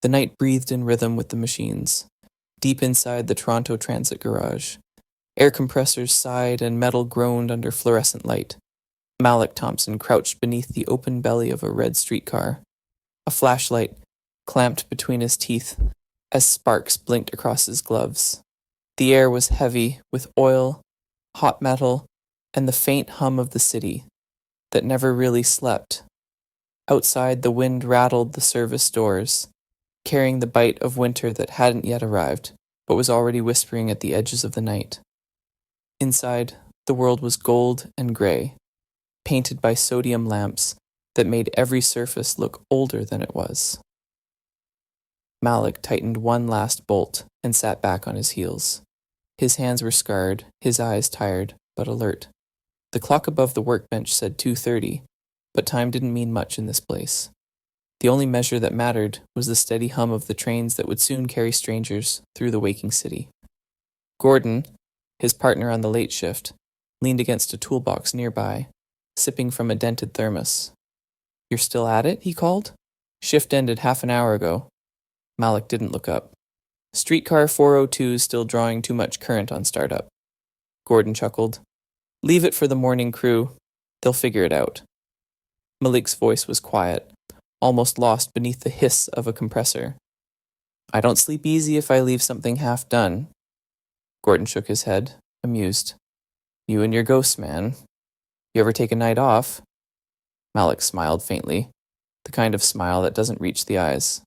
The night breathed in rhythm with the machines. Deep inside the Toronto Transit garage, air compressors sighed and metal groaned under fluorescent light. Malik Thompson crouched beneath the open belly of a red streetcar, a flashlight clamped between his teeth as sparks blinked across his gloves. The air was heavy with oil, hot metal, and the faint hum of the city that never really slept. Outside, the wind rattled the service doors, carrying the bite of winter that hadn't yet arrived, but was already whispering at the edges of the night. Inside, the world was gold and gray, painted by sodium lamps that made every surface look older than it was. Malik tightened one last bolt and sat back on his heels. His hands were scarred, his eyes tired, but alert. The clock above the workbench said 2:30, but time didn't mean much in this place. The only measure that mattered was the steady hum of the trains that would soon carry strangers through the waking city. Gordon, his partner on the late shift, leaned against a toolbox nearby, sipping from a dented thermos. "You're still at it?" he called. "Shift ended half an hour ago." Malik didn't look up. "Streetcar 402 is still drawing too much current on startup." Gordon chuckled. "Leave it for the morning crew. They'll figure it out." Malik's voice was quiet, almost lost beneath the hiss of a compressor. "I don't sleep easy if I leave something half done." Gordon shook his head, amused. "You and your ghosts, man. You ever take a night off?" Malik smiled faintly, the kind of smile that doesn't reach the eyes.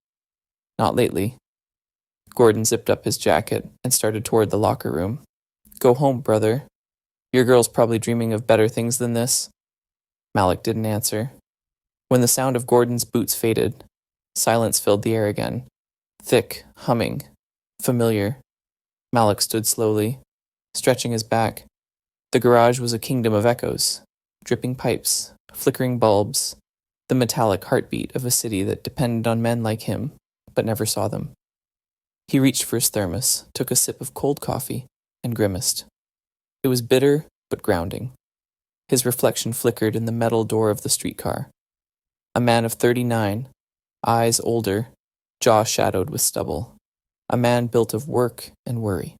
"Not lately." Gordon zipped up his jacket and started toward the locker room. "Go home, brother. Your girl's probably dreaming of better things than this." Malik didn't answer. When the sound of Gordon's boots faded, silence filled the air again. Thick, humming, familiar. Malik stood slowly, stretching his back. The garage was a kingdom of echoes, dripping pipes, flickering bulbs, the metallic heartbeat of a city that depended on men like him, but never saw them. He reached for his thermos, took a sip of cold coffee, and grimaced. It was bitter, but grounding. His reflection flickered in the metal door of the streetcar. A man of 39, eyes older, jaw shadowed with stubble. A man built of work and worry.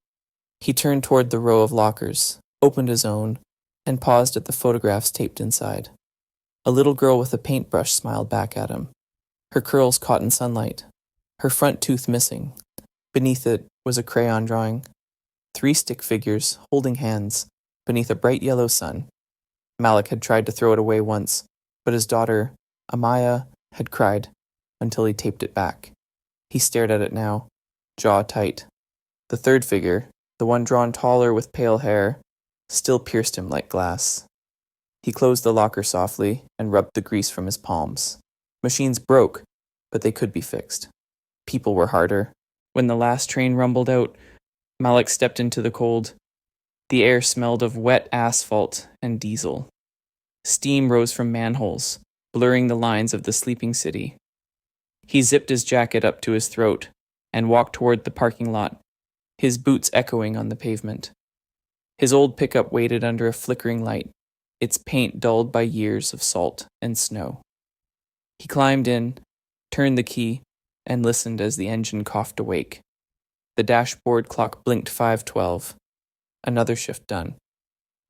He turned toward the row of lockers, opened his own, and paused at the photographs taped inside. A little girl with a paintbrush smiled back at him. Her curls caught in sunlight, her front tooth missing. Beneath it was a crayon drawing. 3 stick figures holding hands beneath a bright yellow sun. Malik had tried to throw it away once, but his daughter, Amaya, had cried until he taped it back. He stared at it now, jaw tight. The third figure, the one drawn taller with pale hair, still pierced him like glass. He closed the locker softly and rubbed the grease from his palms. Machines broke, but they could be fixed. People were harder. When the last train rumbled out, Malik stepped into the cold. The air smelled of wet asphalt and diesel. Steam rose from manholes, blurring the lines of the sleeping city. He zipped his jacket up to his throat and walked toward the parking lot, his boots echoing on the pavement. His old pickup waited under a flickering light, its paint dulled by years of salt and snow. He climbed in, turned the key, and listened as the engine coughed awake. The dashboard clock blinked 5:12. Another shift done.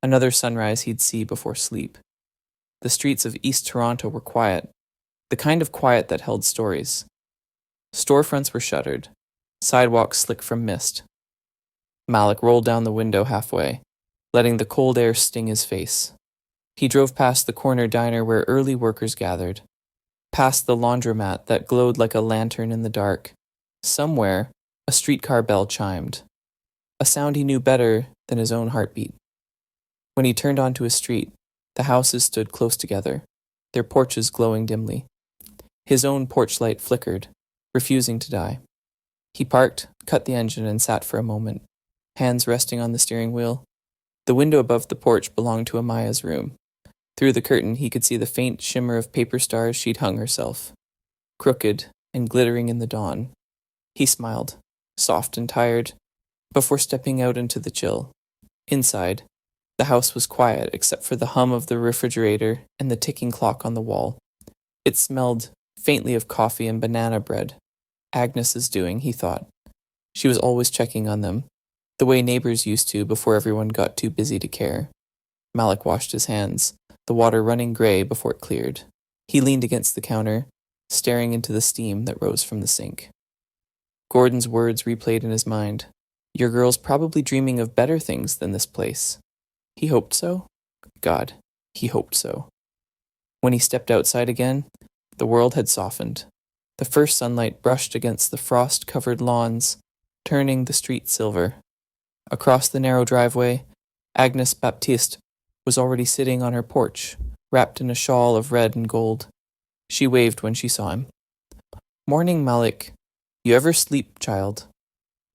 Another sunrise he'd see before sleep. The streets of East Toronto were quiet, the kind of quiet that held stories. Storefronts were shuttered, sidewalks slick from mist. Malik rolled down the window halfway, letting the cold air sting his face. He drove past the corner diner where early workers gathered, past the laundromat that glowed like a lantern in the dark. Somewhere, a streetcar bell chimed, a sound he knew better than his own heartbeat. When he turned onto a street, the houses stood close together, their porches glowing dimly. His own porch light flickered, refusing to die. He parked, cut the engine, and sat for a moment, hands resting on the steering wheel. The window above the porch belonged to Amaya's room. Through the curtain, he could see the faint shimmer of paper stars she'd hung herself, crooked and glittering in the dawn. He smiled, soft and tired, before stepping out into the chill. Inside, the house was quiet except for the hum of the refrigerator and the ticking clock on the wall. It smelled faintly of coffee and banana bread, Agnes is doing, he thought. She was always checking on them, the way neighbors used to before everyone got too busy to care. Malik washed his hands, the water running gray before it cleared. He leaned against the counter, staring into the steam that rose from the sink. Gordon's words replayed in his mind. Your girl's probably dreaming of better things than this place. He hoped so? God, he hoped so. When he stepped outside again, the world had softened. The first sunlight brushed against the frost-covered lawns, turning the street silver. Across the narrow driveway, Agnes Baptiste was already sitting on her porch, wrapped in a shawl of red and gold. She waved when she saw him. Morning, Malik. You ever sleep, child?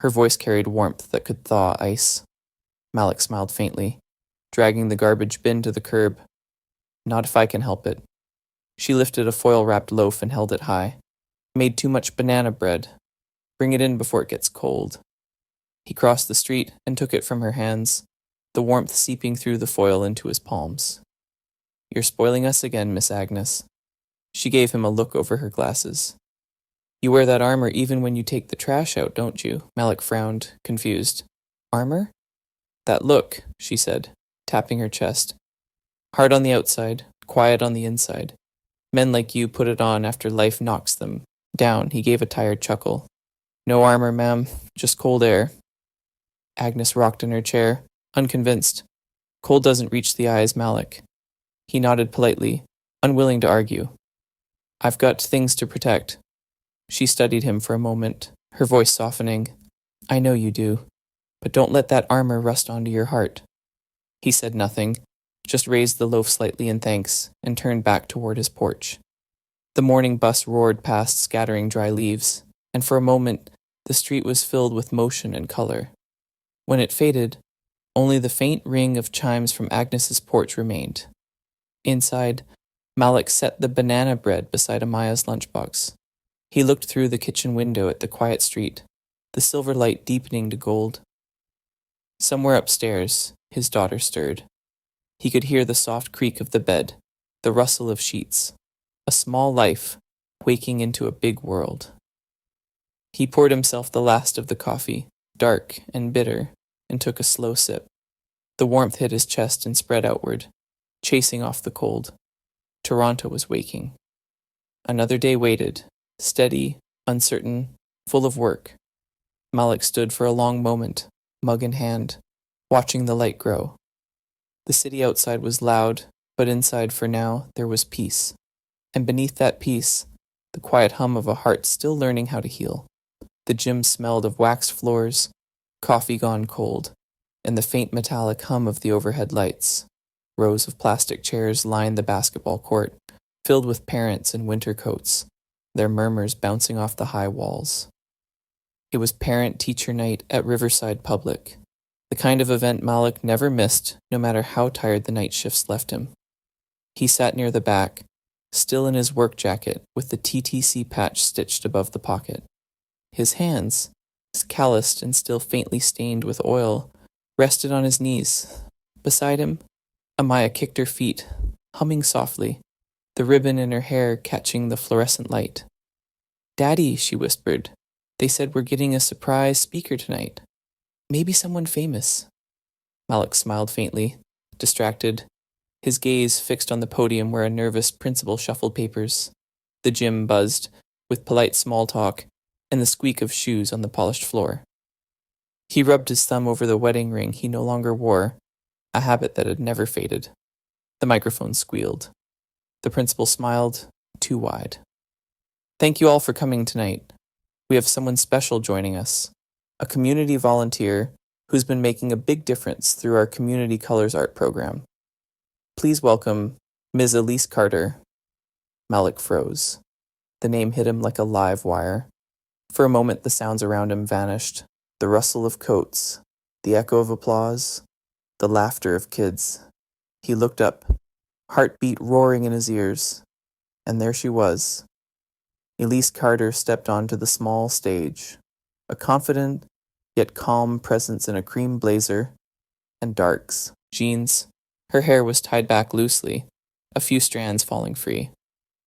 Her voice carried warmth that could thaw ice. Malik smiled faintly, dragging the garbage bin to the curb. Not if I can help it. She lifted a foil-wrapped loaf and held it high. Made too much banana bread. Bring it in before it gets cold. He crossed the street and took it from her hands, the warmth seeping through the foil into his palms. You're spoiling us again, Miss Agnes. She gave him a look over her glasses. You wear that armor even when you take the trash out, don't you? Malik frowned, confused. Armor? That look, she said, tapping her chest. Hard on the outside, quiet on the inside. Men like you put it on after life knocks them down. He gave a tired chuckle. No armor, ma'am, just cold air. Agnes rocked in her chair, unconvinced. Cold doesn't reach the eyes, Malik. He nodded politely, unwilling to argue. I've got things to protect. She studied him for a moment, her voice softening. I know you do, but don't let that armor rust onto your heart. He said nothing, just raised the loaf slightly in thanks, and turned back toward his porch. The morning bus roared past, scattering dry leaves, and for a moment the street was filled with motion and color. When it faded, only the faint ring of chimes from Agnes's porch remained. Inside, Malik set the banana bread beside Amaya's lunchbox. He looked through the kitchen window at the quiet street, the silver light deepening to gold. Somewhere upstairs, his daughter stirred. He could hear the soft creak of the bed, the rustle of sheets. A small life, waking into a big world. He poured himself the last of the coffee, dark and bitter, and took a slow sip. The warmth hit his chest and spread outward, chasing off the cold. Toronto was waking. Another day waited, steady, uncertain, full of work. Malik stood for a long moment, mug in hand, watching the light grow. The city outside was loud, but inside for now there was peace. And beneath that peace, the quiet hum of a heart still learning how to heal. The gym smelled of waxed floors, coffee gone cold, and the faint metallic hum of the overhead lights. Rows of plastic chairs lined the basketball court, filled with parents in winter coats, their murmurs bouncing off the high walls. It was parent-teacher night at Riverside Public, the kind of event Malik never missed, no matter how tired the night shifts left him. He sat near the back, still in his work jacket with the TTC patch stitched above the pocket. His hands, calloused and still faintly stained with oil, rested on his knees. Beside him, Amaya kicked her feet, humming softly, the ribbon in her hair catching the fluorescent light. Daddy, she whispered, they said we're getting a surprise speaker tonight. Maybe someone famous. Malik smiled faintly, distracted, his gaze fixed on the podium where a nervous principal shuffled papers. The gym buzzed, with polite small talk, and the squeak of shoes on the polished floor. He rubbed his thumb over the wedding ring he no longer wore, a habit that had never faded. The microphone squealed. The principal smiled, too wide. Thank you all for coming tonight. We have someone special joining us, a community volunteer who's been making a big difference through our Community Colors Art program. Please welcome Ms. Elise Carter. Malik froze. The name hit him like a live wire. For a moment, the sounds around him vanished. The rustle of coats, the echo of applause, the laughter of kids. He looked up, heartbeat roaring in his ears. And there she was. Elise Carter stepped onto the small stage, a confident yet calm presence in a cream blazer and darks, jeans. Her hair was tied back loosely, a few strands falling free.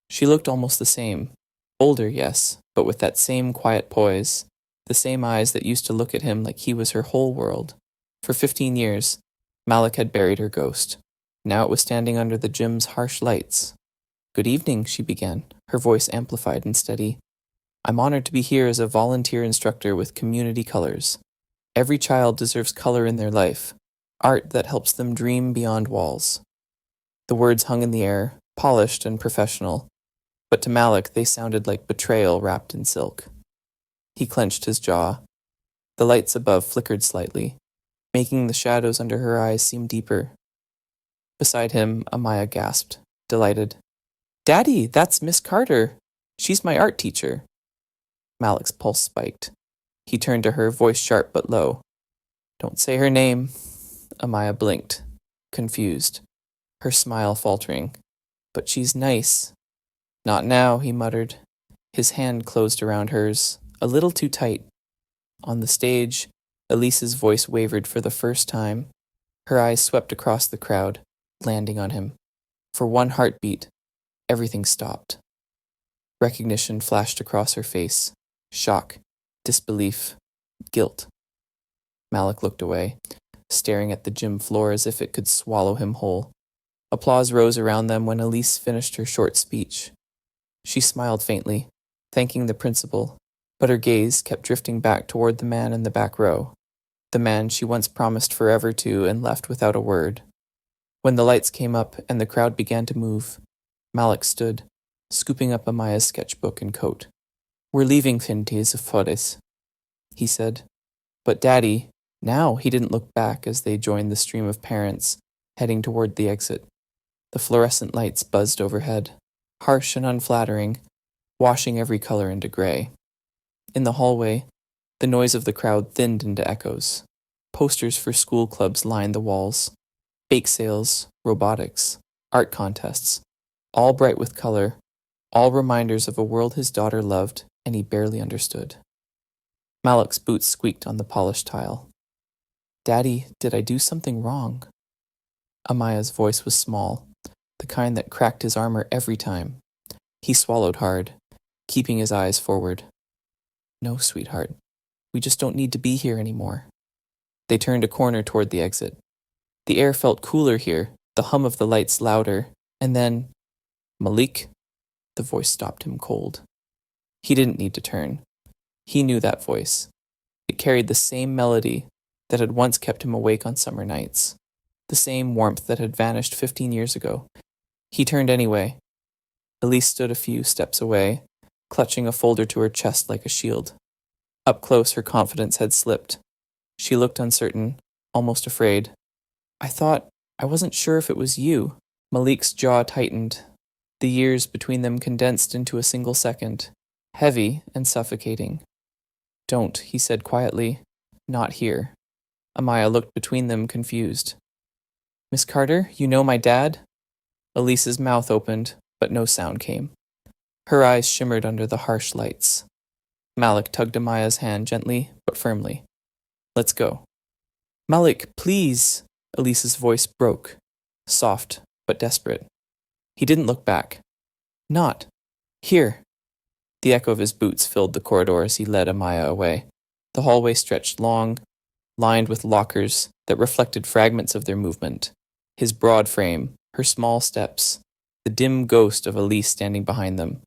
She looked almost the same, Older, yes, but with that same quiet poise, the same eyes that used to look at him like he was her whole world. For 15 years, Malik had buried her ghost. Now it was standing under the gym's harsh lights. "Good evening," she began, her voice amplified and steady. "I'm honored to be here as a volunteer instructor with Community Colors. Every child deserves color in their life, art that helps them dream beyond walls." The words hung in the air, polished and professional, but to Malik they sounded like betrayal wrapped in silk. He clenched his jaw. The lights above flickered slightly, making the shadows under her eyes seem deeper. Beside him, Amaya gasped, delighted. "Daddy, that's Miss Carter. She's my art teacher." Malik's pulse spiked. He turned to her, voice sharp but low. "Don't say her name." Amaya blinked, confused, her smile faltering. "But she's nice." "Not now," he muttered. His hand closed around hers, a little too tight. On the stage, Elise's voice wavered for the first time. Her eyes swept across the crowd, landing on him. For one heartbeat, everything stopped. Recognition flashed across her face. Shock, disbelief, guilt. Malik looked away, staring at the gym floor as if it could swallow him whole. Applause rose around them when Elise finished her short speech. She smiled faintly, thanking the principal, but her gaze kept drifting back toward the man in the back row, the man she once promised forever to and left without a word. When the lights came up and the crowd began to move, Malik stood, scooping up Amaya's sketchbook and coat. "We're leaving Fintes Flores," he said. But Daddy, now he didn't look back as they joined the stream of parents, heading toward the exit. The fluorescent lights buzzed overhead, harsh and unflattering, washing every color into gray. In the hallway, the noise of the crowd thinned into echoes. Posters for school clubs lined the walls. Bake sales, robotics, art contests, all bright with color, all reminders of a world his daughter loved and he barely understood. Malik's boots squeaked on the polished tile. "Daddy, did I do something wrong?" Amaya's voice was small, the kind that cracked his armor every time. He swallowed hard, keeping his eyes forward. "No, sweetheart. We just don't need to be here anymore." They turned a corner toward the exit. The air felt cooler here, the hum of the lights louder, and then, "Malik?" The voice stopped him cold. He didn't need to turn. He knew that voice. It carried the same melody that had once kept him awake on summer nights, the same warmth that had vanished 15 years ago. He turned anyway. Elise stood a few steps away, clutching a folder to her chest like a shield. Up close, her confidence had slipped. She looked uncertain, almost afraid. I wasn't sure if it was you." Malik's jaw tightened. The years between them condensed into a single second, heavy and suffocating. "Don't," he said quietly. "Not here." Amaya looked between them, confused. "Miss Carter, you know my dad?" Elise's mouth opened, but no sound came. Her eyes shimmered under the harsh lights. Malik tugged Amaya's hand gently, but firmly. "Let's go." "Malik, please!" Elise's voice broke, soft but desperate. He didn't look back. "Not here." The echo of his boots filled the corridor as he led Amaya away. The hallway stretched long, lined with lockers that reflected fragments of their movement. His broad frame, her small steps, the dim ghost of Elise standing behind them.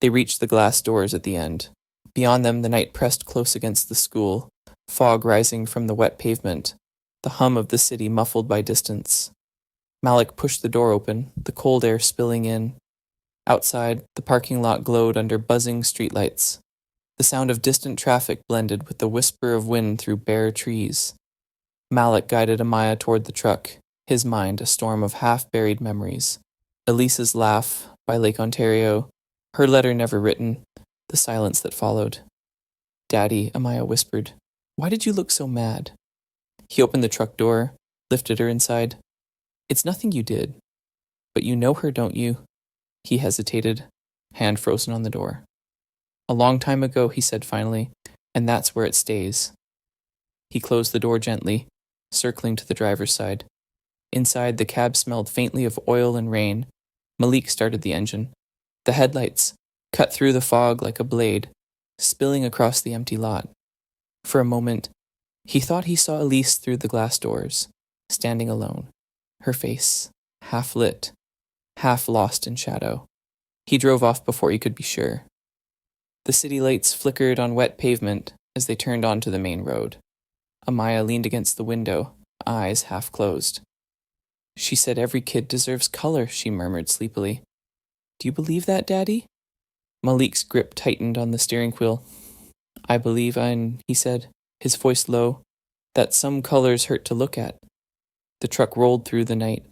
They reached the glass doors at the end. Beyond them, the night pressed close against the school, fog rising from the wet pavement, the hum of the city muffled by distance. Malik pushed the door open, the cold air spilling in. Outside, the parking lot glowed under buzzing streetlights. The sound of distant traffic blended with the whisper of wind through bare trees. Malik guided Amaya toward the truck, his mind a storm of half-buried memories. Elise's laugh by Lake Ontario, her letter never written, the silence that followed. "Daddy," Amaya whispered, "why did you look so mad?" He opened the truck door, lifted her inside. "It's nothing you did. But you know her, don't you?" He hesitated, hand frozen on the door. "A long time ago," he said finally, "and that's where it stays." He closed the door gently, circling to the driver's side. Inside, the cab smelled faintly of oil and rain. Malik started the engine. The headlights, cut through the fog like a blade, spilling across the empty lot. For a moment, he thought he saw Elise through the glass doors, standing alone, her face half lit, half lost in shadow. He drove off before he could be sure. The city lights flickered on wet pavement as they turned onto the main road. Amaya leaned against the window, eyes half closed. She said every kid deserves color, she murmured sleepily. Do you believe that, Daddy? Malik's grip tightened on the steering wheel. I believe he said, his voice low, that some colors hurt to look at. The truck rolled through the night,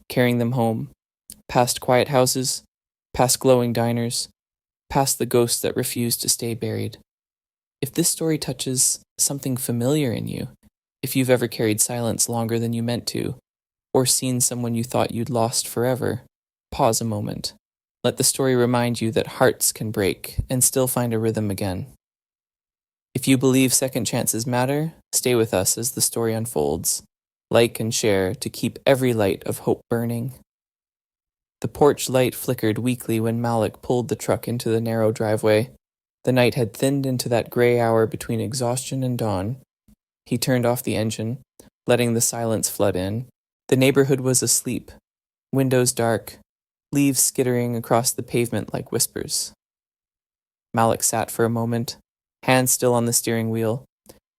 carrying them home, past quiet houses, past glowing diners, past the ghosts that refused to stay buried. If this story touches something familiar in you, if you've ever carried silence longer than you meant to, or seen someone you thought you'd lost forever, pause a moment. Let the story remind you that hearts can break and still find a rhythm again. If you believe second chances matter, stay with us as the story unfolds. Like and share to keep every light of hope burning. The porch light flickered weakly when Malik pulled the truck into the narrow driveway. The night had thinned into that gray hour between exhaustion and dawn. He turned off the engine, letting the silence flood in. The neighborhood was asleep, windows dark, leaves skittering across the pavement like whispers. Malik sat for a moment, hands still on the steering wheel,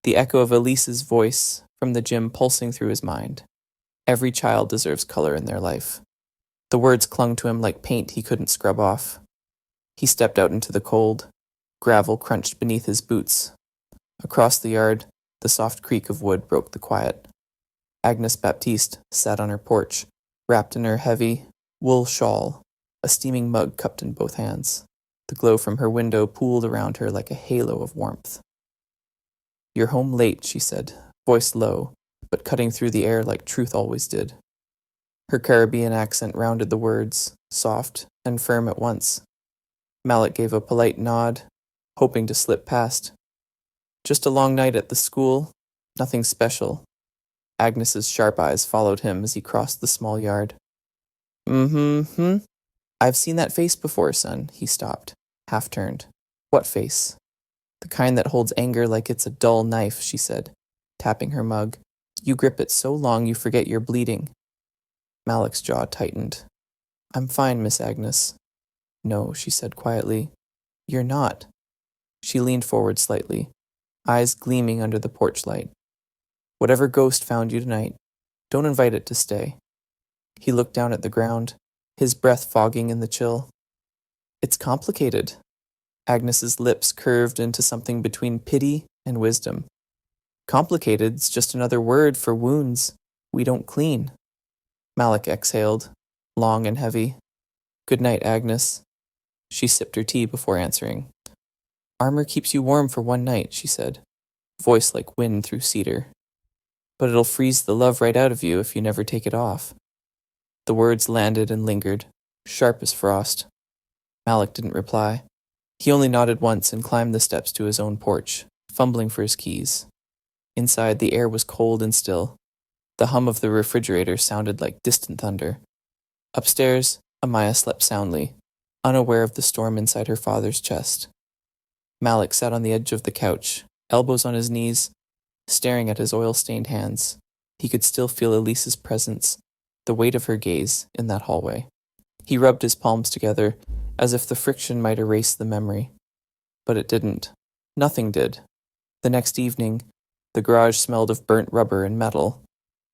the echo of Elise's voice from the gym pulsing through his mind. Every child deserves color in their life. The words clung to him like paint he couldn't scrub off. He stepped out into the cold. Gravel crunched beneath his boots. Across the yard, the soft creak of wood broke the quiet. Agnes Baptiste sat on her porch, wrapped in her heavy wool shawl, a steaming mug cupped in both hands. The glow from her window pooled around her like a halo of warmth. You're home late, she said, voice low, but cutting through the air like truth always did. Her Caribbean accent rounded the words, soft and firm at once. Malik gave a polite nod, hoping to slip past. Just a long night at the school, nothing special. Agnes's sharp eyes followed him as he crossed the small yard. I've seen that face before, son, he stopped, half turned. What face? The kind that holds anger like it's a dull knife, she said, tapping her mug. You grip it so long you forget you're bleeding. Malik's jaw tightened. I'm fine, Miss Agnes. No, she said quietly. You're not. She leaned forward slightly, eyes gleaming under the porch light. Whatever ghost found you tonight, don't invite it to stay. He looked down at the ground, his breath fogging in the chill. It's complicated. Agnes's lips curved into something between pity and wisdom. Complicated's just another word for wounds we don't clean. Malik exhaled, long and heavy. Good night, Agnes. She sipped her tea before answering. Armor keeps you warm for one night, she said, voice like wind through cedar. But it'll freeze the love right out of you if you never take it off. The words landed and lingered, sharp as frost. Malik didn't reply. He only nodded once and climbed the steps to his own porch, fumbling for his keys. Inside, the air was cold and still. The hum of the refrigerator sounded like distant thunder. Upstairs, Amaya slept soundly, unaware of the storm inside her father's chest. Malik sat on the edge of the couch, elbows on his knees, staring at his oil-stained hands. He could still feel Elise's presence, the weight of her gaze, in that hallway. He rubbed his palms together, as if the friction might erase the memory. But it didn't. Nothing did. The next evening, the garage smelled of burnt rubber and metal.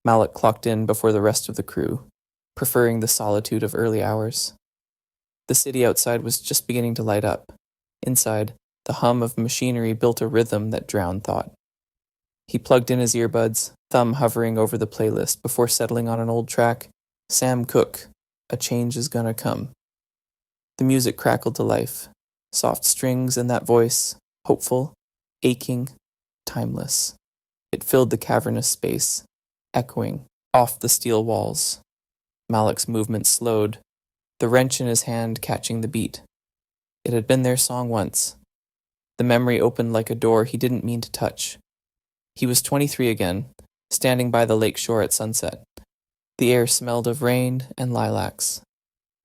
Malik clocked in before the rest of the crew, preferring the solitude of early hours. The city outside was just beginning to light up. Inside, the hum of machinery built a rhythm that drowned thought. He plugged in his earbuds, thumb hovering over the playlist before settling on an old track, Sam Cooke, A Change Is Gonna Come. The music crackled to life, soft strings and that voice, hopeful, aching, timeless. It filled the cavernous space, echoing off the steel walls. Malik's movement slowed, the wrench in his hand catching the beat. It had been their song once. The memory opened like a door he didn't mean to touch. He was 23 again, standing by the lake shore at sunset. The air smelled of rain and lilacs.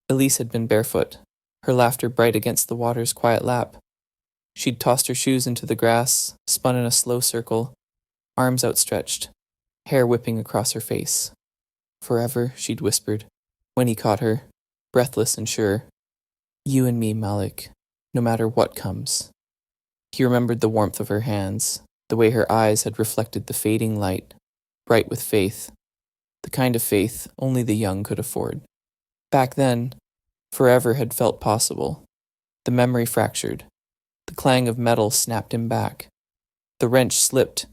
Elise had been barefoot, her laughter bright against the water's quiet lap. She'd tossed her shoes into the grass, spun in a slow circle, arms outstretched, hair whipping across her face. Forever, she'd whispered, when he caught her, breathless and sure. You and me, Malik, no matter what comes. He remembered the warmth of her hands, the way her eyes had reflected the fading light, bright with faith, the kind of faith only the young could afford. Back then, forever had felt possible. The memory fractured. The clang of metal snapped him back. The wrench slipped,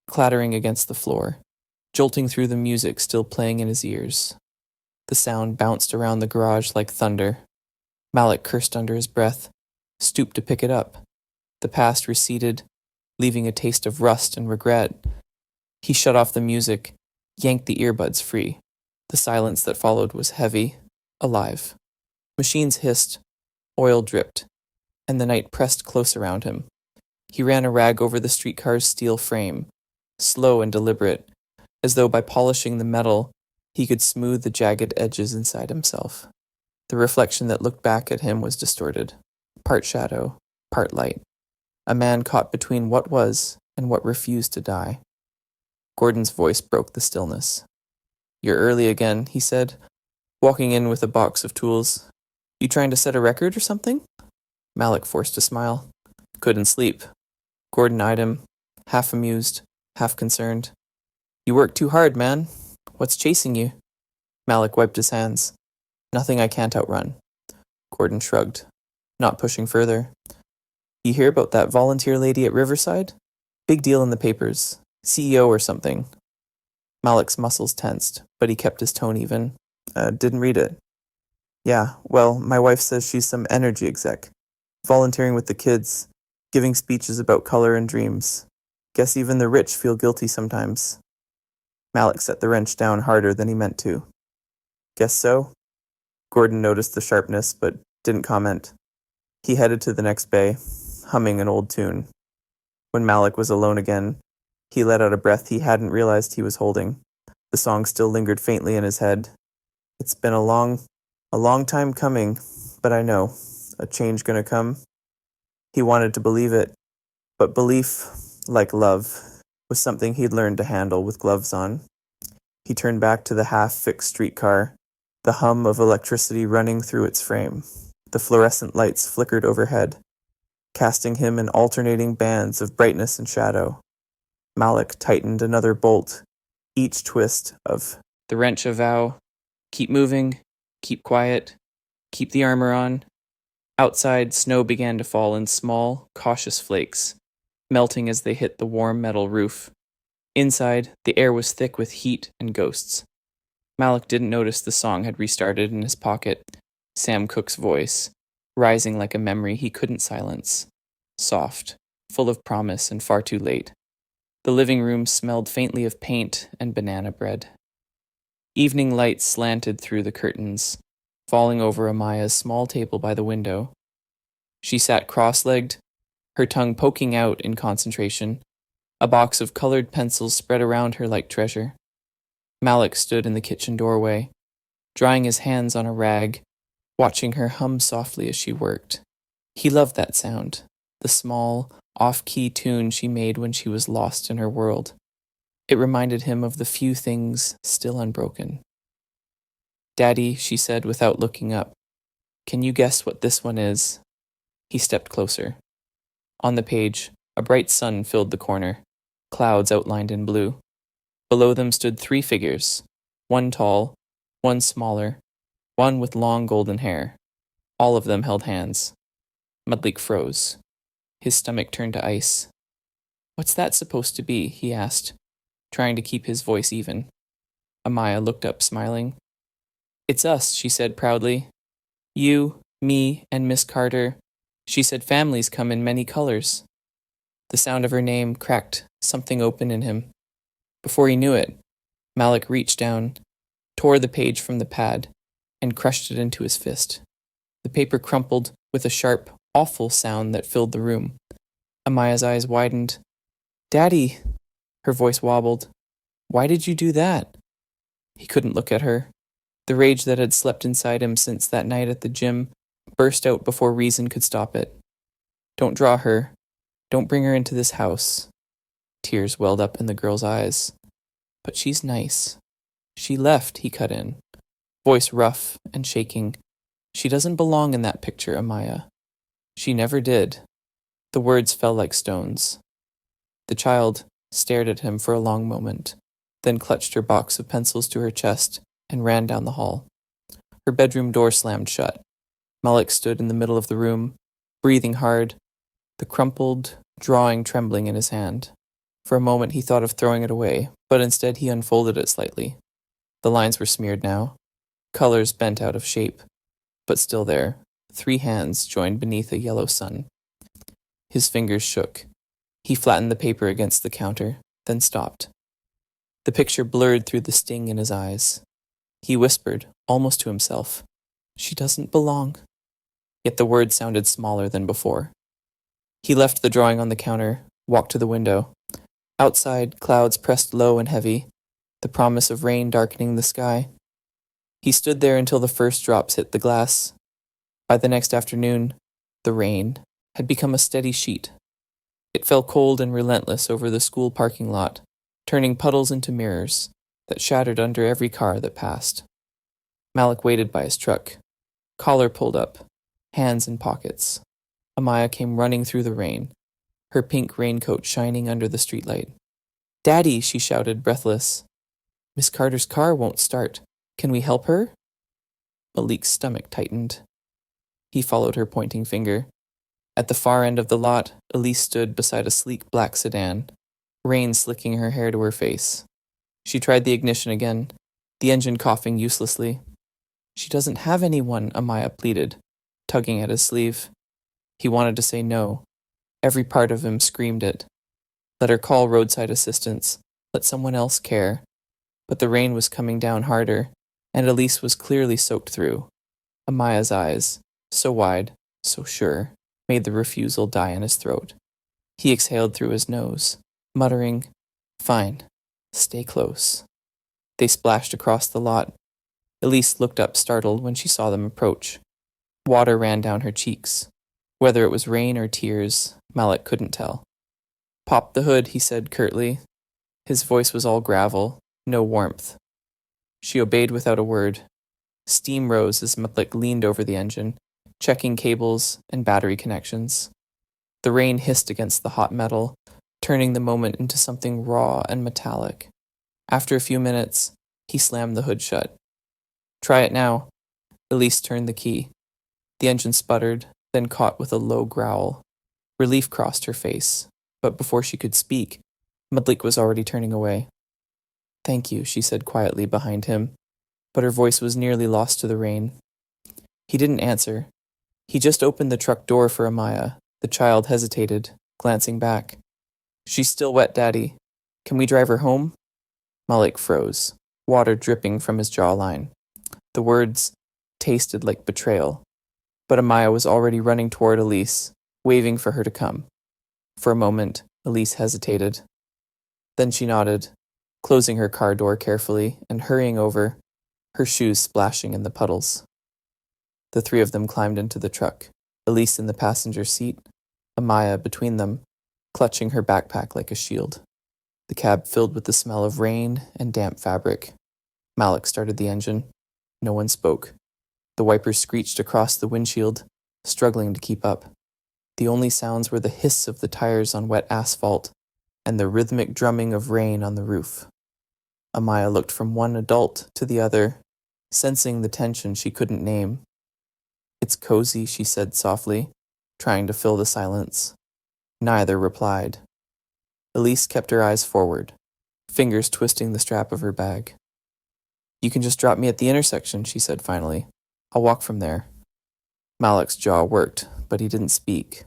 clattering against the floor, jolting through the music still playing in his ears. The sound bounced around the garage like thunder. Malik cursed under his breath, stooped to pick it up. The past receded, leaving a taste of rust and regret. He shut off the music, yanked the earbuds free. The silence that followed was heavy, alive. Machines hissed, oil dripped, and the night pressed close around him. He ran a rag over the streetcar's steel frame, slow and deliberate, as though by polishing the metal, he could smooth the jagged edges inside himself. The reflection that looked back at him was distorted, part shadow, part light. A man caught between what was and what refused to die. Gordon's voice broke the stillness. You're early again, he said, walking in with a box of tools. You trying to set a record or something? Malik forced a smile. Couldn't sleep. Gordon eyed him, half amused, half concerned. You work too hard, man. What's chasing you? Malik wiped his hands. Nothing I can't outrun. Gordon shrugged, not pushing further. You hear about that volunteer lady at Riverside? Big deal in the papers. CEO or something. Malik's muscles tensed, but he kept his tone even. Didn't read it. Yeah, well, my wife says she's some energy exec. Volunteering with the kids, giving speeches about color and dreams. Guess even the rich feel guilty sometimes. Malik set the wrench down harder than he meant to. Guess so? Gordon noticed the sharpness, but didn't comment. He headed to the next bay, humming an old tune. When Malik was alone again, he let out a breath he hadn't realized he was holding. The song still lingered faintly in his head. It's been a long time coming, but I know, a change gonna come. He wanted to believe it, but belief, like love, was something he'd learned to handle with gloves on. He turned back to the half-fixed streetcar, the hum of electricity running through its frame. The fluorescent lights flickered overhead, casting him in alternating bands of brightness and shadow. Malik tightened another bolt, each twist of the wrench a vow. Keep moving, keep quiet, keep the armor on. Outside, snow began to fall in small, cautious flakes, melting as they hit the warm metal roof. Inside, the air was thick with heat and ghosts. Malik didn't notice the song had restarted in his pocket, Sam Cooke's voice, rising like a memory he couldn't silence. Soft, full of promise and far too late. The living room smelled faintly of paint and banana bread. Evening light slanted through the curtains, falling over Amaya's small table by the window. She sat cross-legged, her tongue poking out in concentration, a box of colored pencils spread around her like treasure. Malik stood in the kitchen doorway, drying his hands on a rag, watching her hum softly as she worked. He loved that sound, the small, off-key tune she made when she was lost in her world. It reminded him of the few things still unbroken. Daddy, she said without looking up, can you guess what this one is? He stepped closer. On the page, a bright sun filled the corner, clouds outlined in blue. Below them stood 3 figures, one tall, one smaller, one with long golden hair. All of them held hands. Malik froze. His stomach turned to ice. What's that supposed to be? He asked, trying to keep his voice even. Amaya looked up, smiling. It's us, she said proudly. You, me, and Miss Carter. She said families come in many colors. The sound of her name cracked something open in him. Before he knew it, Malik reached down, tore the page from the pad, and crushed it into his fist. The paper crumpled with a sharp, awful sound that filled the room. Amaya's eyes widened. Daddy, her voice wobbled. Why did you do that? He couldn't look at her. The rage that had slept inside him since that night at the gym burst out before reason could stop it. Don't draw her. Don't bring her into this house. Tears welled up in the girl's eyes. But she's nice. She left, he cut in, voice rough and shaking. She doesn't belong in that picture, Amaya. She never did. The words fell like stones. The child stared at him for a long moment, then clutched her box of pencils to her chest and ran down the hall. Her bedroom door slammed shut. Malik stood in the middle of the room, breathing hard, the crumpled drawing trembling in his hand. For a moment he thought of throwing it away, but instead he unfolded it slightly. The lines were smeared now, colors bent out of shape, but still there, 3 hands joined beneath a yellow sun. His fingers shook. He flattened the paper against the counter, then stopped. The picture blurred through the sting in his eyes. He whispered, almost to himself, "She doesn't belong." Yet the words sounded smaller than before. He left the drawing on the counter, walked to the window. Outside, clouds pressed low and heavy, the promise of rain darkening the sky. He stood there until the first drops hit the glass. By the next afternoon, the rain had become a steady sheet. It fell cold and relentless over the school parking lot, turning puddles into mirrors that shattered under every car that passed. Malik waited by his truck, collar pulled up, hands in pockets. Amaya came running through the rain, her pink raincoat shining under the streetlight. "Daddy," she shouted, breathless. "Miss Carter's car won't start. Can we help her?" Malik's stomach tightened. He followed her pointing finger. At the far end of the lot, Elise stood beside a sleek black sedan, rain slicking her hair to her face. She tried the ignition again, the engine coughing uselessly. "She doesn't have anyone," Amaya pleaded, tugging at his sleeve. He wanted to say no. Every part of him screamed it. Let her call roadside assistance. Let someone else care. But the rain was coming down harder, and Elise was clearly soaked through. Amaya's eyes, so wide, so sure, made the refusal die in his throat. He exhaled through his nose, muttering, "Fine, stay close." They splashed across the lot. Elise looked up startled when she saw them approach. Water ran down her cheeks. Whether it was rain or tears, Malik couldn't tell. "Pop the hood," he said curtly. His voice was all gravel, no warmth. She obeyed without a word. Steam rose as Malik leaned over the engine, checking cables and battery connections. The rain hissed against the hot metal, turning the moment into something raw and metallic. After a few minutes, he slammed the hood shut. "Try it now." Elise turned the key. The engine sputtered, then caught with a low growl. Relief crossed her face, but before she could speak, Malik was already turning away. "Thank you," she said quietly behind him, but her voice was nearly lost to the rain. He didn't answer. He just opened the truck door for Amaya. The child hesitated, glancing back. "She's still wet, Daddy. Can we drive her home?" Malik froze, water dripping from his jawline. The words tasted like betrayal, but Amaya was already running toward Elise, waving for her to come. For a moment, Elise hesitated. Then she nodded, closing her car door carefully and hurrying over, her shoes splashing in the puddles. The 3 of them climbed into the truck, Elise in the passenger seat, Amaya between them, clutching her backpack like a shield. The cab filled with the smell of rain and damp fabric. Malik started the engine. No one spoke. The wipers screeched across the windshield, struggling to keep up. The only sounds were the hiss of the tires on wet asphalt and the rhythmic drumming of rain on the roof. Amaya looked from one adult to the other, sensing the tension she couldn't name. "It's cozy," she said softly, trying to fill the silence. Neither replied. Elise kept her eyes forward, fingers twisting the strap of her bag. "You can just drop me at the intersection," she said finally. "I'll walk from there." Malik's jaw worked, but he didn't speak.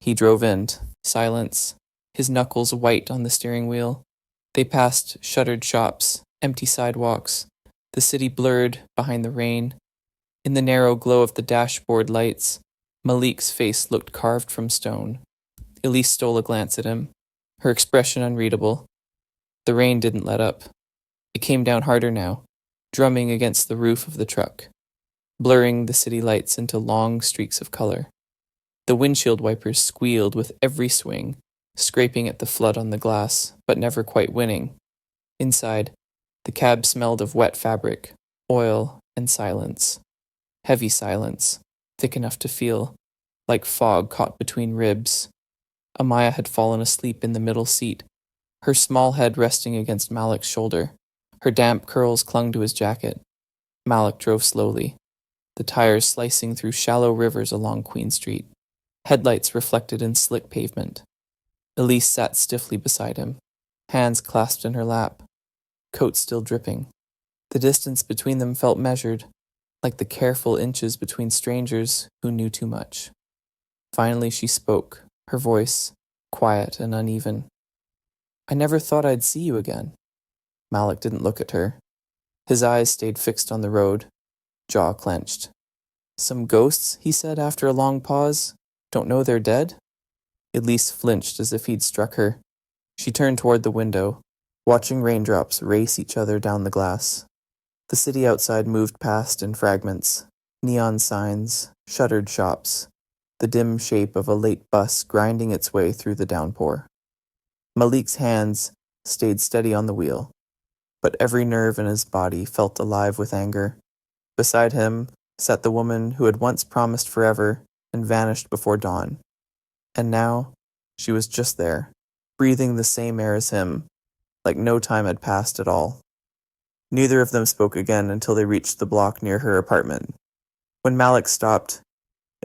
He drove in, silence, his knuckles white on the steering wheel. They passed shuttered shops, empty sidewalks, the city blurred behind the rain. In the narrow glow of the dashboard lights, Malik's face looked carved from stone. Elise stole a glance at him, her expression unreadable. The rain didn't let up. It came down harder now, drumming against the roof of the truck. blurring the city lights into long streaks of color. The windshield wipers squealed with every swing, scraping at the flood on the glass, but never quite winning. Inside, the cab smelled of wet fabric, oil, and silence. Heavy silence, thick enough to feel like fog caught between ribs. Amaya had fallen asleep in the middle seat, her small head resting against Malik's shoulder. Her damp curls clung to his jacket. Malik drove slowly, the tires slicing through shallow rivers along Queen Street, headlights reflected in slick pavement. Elise sat stiffly beside him, hands clasped in her lap, coat still dripping. The distance between them felt measured, like the careful inches between strangers who knew too much. Finally she spoke, her voice quiet and uneven. "I never thought I'd see you again." Malik didn't look at her. His eyes stayed fixed on the road, jaw clenched. "Some ghosts," he said after a long pause. "Don't know they're dead?" Elise flinched as if he'd struck her. She turned toward the window, watching raindrops race each other down the glass. The city outside moved past in fragments, neon signs, shuttered shops, the dim shape of a late bus grinding its way through the downpour. Malik's hands stayed steady on the wheel, but every nerve in his body felt alive with anger. Beside him sat the woman who had once promised forever and vanished before dawn. And now she was just there, breathing the same air as him, like no time had passed at all. Neither of them spoke again until they reached the block near her apartment. When Malik stopped,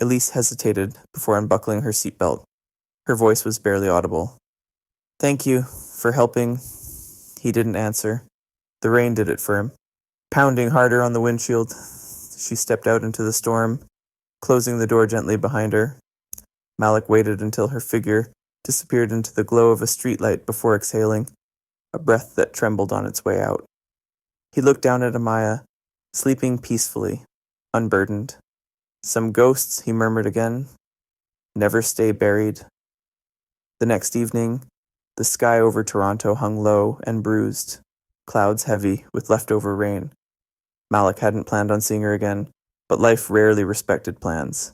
Elise hesitated before unbuckling her seatbelt. Her voice was barely audible. "Thank you for helping." He didn't answer. The rain did it for him. Pounding harder on the windshield, she stepped out into the storm, closing the door gently behind her. Malik waited until her figure disappeared into the glow of a streetlight before exhaling, a breath that trembled on its way out. He looked down at Amaya, sleeping peacefully, unburdened. "Some ghosts," he murmured again. "Never stay buried." The next evening, the sky over Toronto hung low and bruised, clouds heavy with leftover rain. Malik hadn't planned on seeing her again, but life rarely respected plans.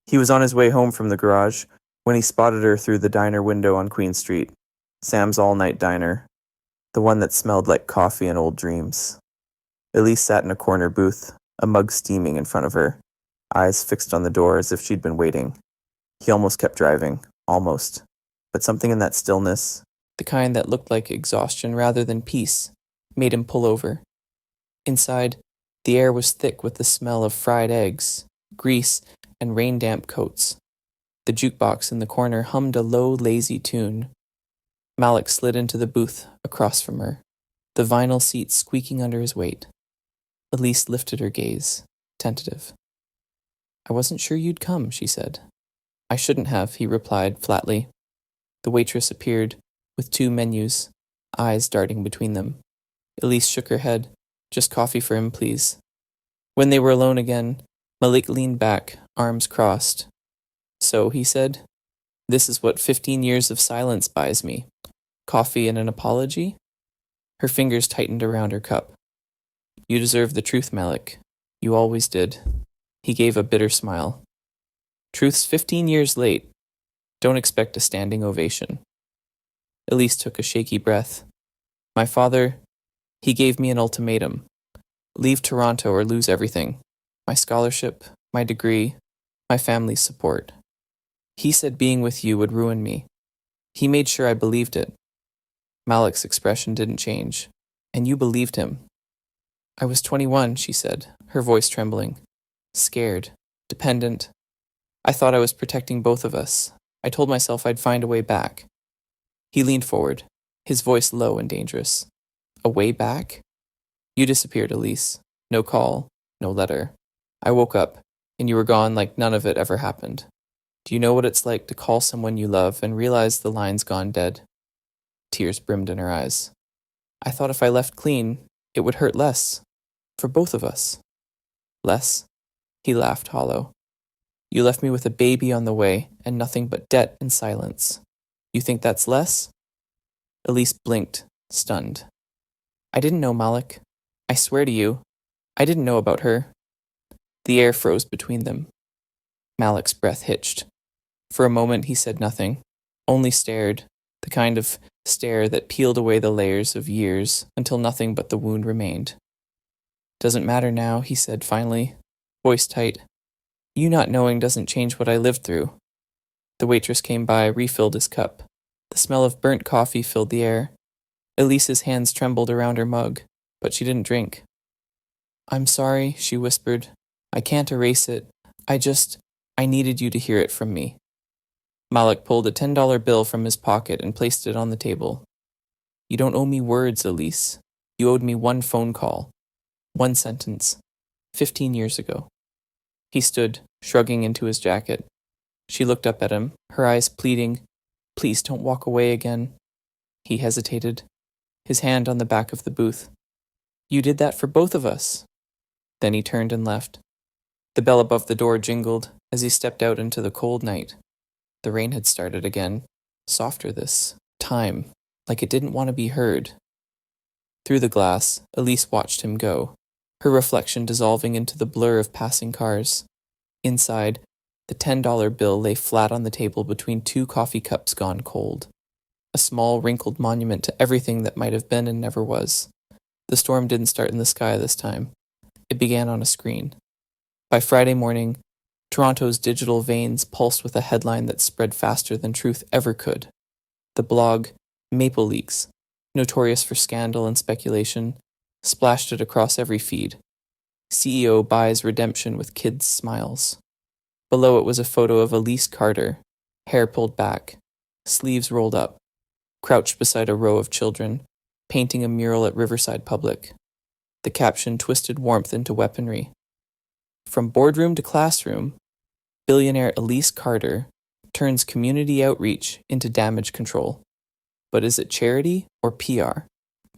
He was on his way home from the garage when he spotted her through the diner window on Queen Street, Sam's all-night diner, the one that smelled like coffee and old dreams. Elise sat in a corner booth, a mug steaming in front of her, eyes fixed on the door as if she'd been waiting. He almost kept driving, almost, but something in that stillness, the kind that looked like exhaustion rather than peace, made him pull over. Inside, the air was thick with the smell of fried eggs, grease, and rain-damp coats. The jukebox in the corner hummed a low, lazy tune. Malik slid into the booth across from her, the vinyl seat squeaking under his weight. Elise lifted her gaze, tentative. "I wasn't sure you'd come," she said. "I shouldn't have," he replied flatly. The waitress appeared, with 2 menus, eyes darting between them. Elise shook her head. "Just coffee for him, please." When they were alone again, Malik leaned back, arms crossed. "So," he said, "this is what 15 years of silence buys me. Coffee and an apology?" Her fingers tightened around her cup. "You deserve the truth, Malik. You always did." He gave a bitter smile. "Truth's 15 years late. Don't expect a standing ovation." Elise took a shaky breath. "My father, he gave me an ultimatum. Leave Toronto or lose everything. My scholarship, my degree, my family's support. He said being with you would ruin me. He made sure I believed it." Malik's expression didn't change. "And you believed him." "I was 21, she said, her voice trembling. "Scared, dependent. I thought I was protecting both of us. I told myself I'd find a way back." He leaned forward, his voice low and dangerous. "A way back? You disappeared, Elise. No call, no letter. I woke up, and you were gone like none of it ever happened. Do you know what it's like to call someone you love and realize the line's gone dead?" Tears brimmed in her eyes. "I thought if I left clean, it would hurt less. For both of us." "Less?" He laughed hollow. "You left me with a baby on the way and nothing but debt and silence. You think that's less?" Elise blinked, stunned. "I didn't know, Malik. I swear to you, I didn't know about her." The air froze between them. Malik's breath hitched. For a moment he said nothing, only stared, the kind of stare that peeled away the layers of years until nothing but the wound remained. "Doesn't matter now," he said finally, voice tight. "You not knowing doesn't change what I lived through." The waitress came by, refilled his cup. The smell of burnt coffee filled the air. Elise's hands trembled around her mug, but she didn't drink. "I'm sorry," she whispered. "I can't erase it. I needed you to hear it from me." Malik pulled a $10 bill from his pocket and placed it on the table. "You don't owe me words, Elise. You owed me one phone call. One sentence. 15 years ago." He stood, shrugging into his jacket. She looked up at him, her eyes pleading, "Please don't walk away again." He hesitated, his hand on the back of the booth. "You did that for both of us." Then he turned and left. The bell above the door jingled as he stepped out into the cold night. The rain had started again, softer this time, like it didn't want to be heard. Through the glass, Elise watched him go, her reflection dissolving into the blur of passing cars. Inside, the $10 bill lay flat on the table between two coffee cups gone cold. A small, wrinkled monument to everything that might have been and never was. The storm didn't start in the sky this time. It began on a screen. By Friday morning, Toronto's digital veins pulsed with a headline that spread faster than truth ever could. The blog, Maple Leaks, notorious for scandal and speculation, splashed it across every feed. CEO buys redemption with kids' smiles. Below it was a photo of Elise Carter, hair pulled back, sleeves rolled up, crouched beside a row of children, painting a mural at Riverside Public. The caption twisted warmth into weaponry. From boardroom to classroom, billionaire Elise Carter turns community outreach into damage control. But is it charity or PR?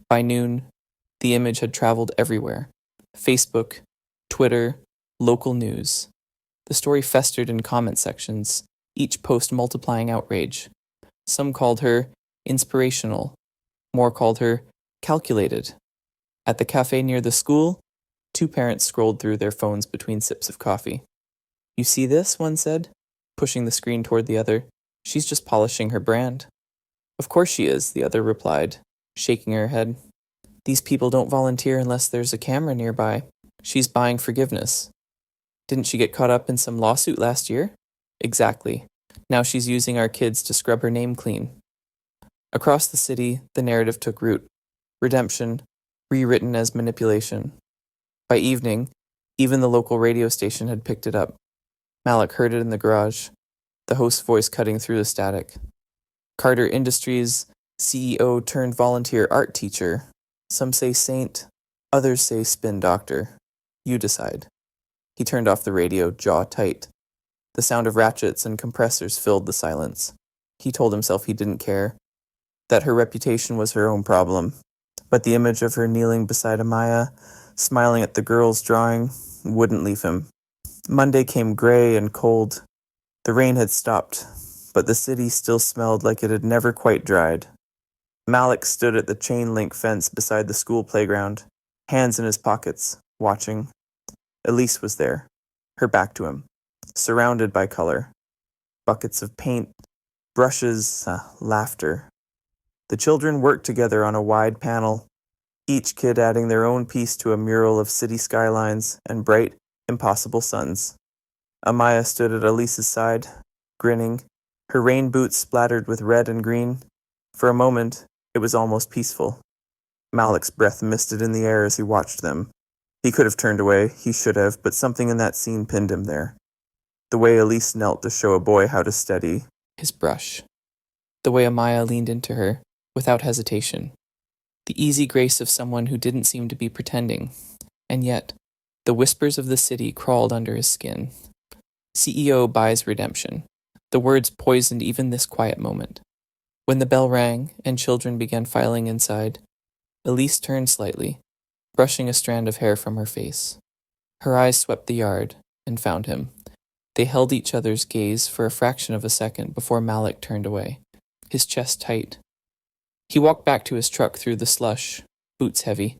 By noon, the image had traveled everywhere. Facebook, Twitter, local news. The story festered in comment sections, each post multiplying outrage. Some called her inspirational. More called her calculated. At the cafe near the school, two parents scrolled through their phones between sips of coffee. "You see this?" one said, pushing the screen toward the other. "She's just polishing her brand." "Of course she is," the other replied, shaking her head. "These people don't volunteer unless there's a camera nearby. She's buying forgiveness." "Didn't she get caught up in some lawsuit last year?" "Exactly. Now she's using our kids to scrub her name clean." Across the city, the narrative took root. Redemption, rewritten as manipulation. By evening, even the local radio station had picked it up. Malik heard it in the garage, the host's voice cutting through the static. Carter Industries CEO turned volunteer art teacher. Some say saint, others say spin doctor. You decide. He turned off the radio, jaw tight. The sound of ratchets and compressors filled the silence. He told himself he didn't care, that her reputation was her own problem. But the image of her kneeling beside Amaya, smiling at the girl's drawing, wouldn't leave him. Monday came gray and cold. The rain had stopped, but the city still smelled like it had never quite dried. Malik stood at the chain-link fence beside the school playground, hands in his pockets, watching. Elise was there, her back to him, surrounded by color. Buckets of paint, brushes, laughter. The children worked together on a wide panel, each kid adding their own piece to a mural of city skylines and bright, impossible suns. Amaya stood at Elise's side, grinning, her rain boots splattered with red and green. For a moment, it was almost peaceful. Malik's breath misted in the air as he watched them. He could have turned away, he should have, but something in that scene pinned him there. The way Elise knelt to show a boy how to steady his brush. The way Amaya leaned into her, without hesitation. The easy grace of someone who didn't seem to be pretending. And yet, the whispers of the city crawled under his skin. CEO buys redemption. The words poisoned even this quiet moment. When the bell rang and children began filing inside, Elise turned slightly, brushing a strand of hair from her face. Her eyes swept the yard and found him. They held each other's gaze for a fraction of a second before Malik turned away, his chest tight. He walked back to his truck through the slush, boots heavy.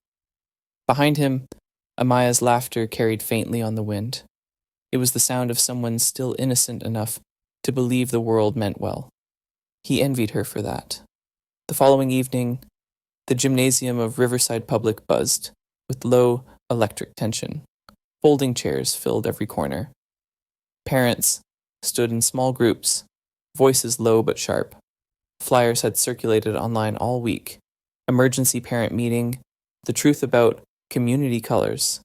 Behind him, Amaya's laughter carried faintly on the wind. It was the sound of someone still innocent enough to believe the world meant well. He envied her for that. The following evening, the gymnasium of Riverside Public buzzed, with low electric tension. Folding chairs filled every corner. Parents stood in small groups, voices low but sharp. Flyers had circulated online all week. Emergency parent meeting, the truth about community colors.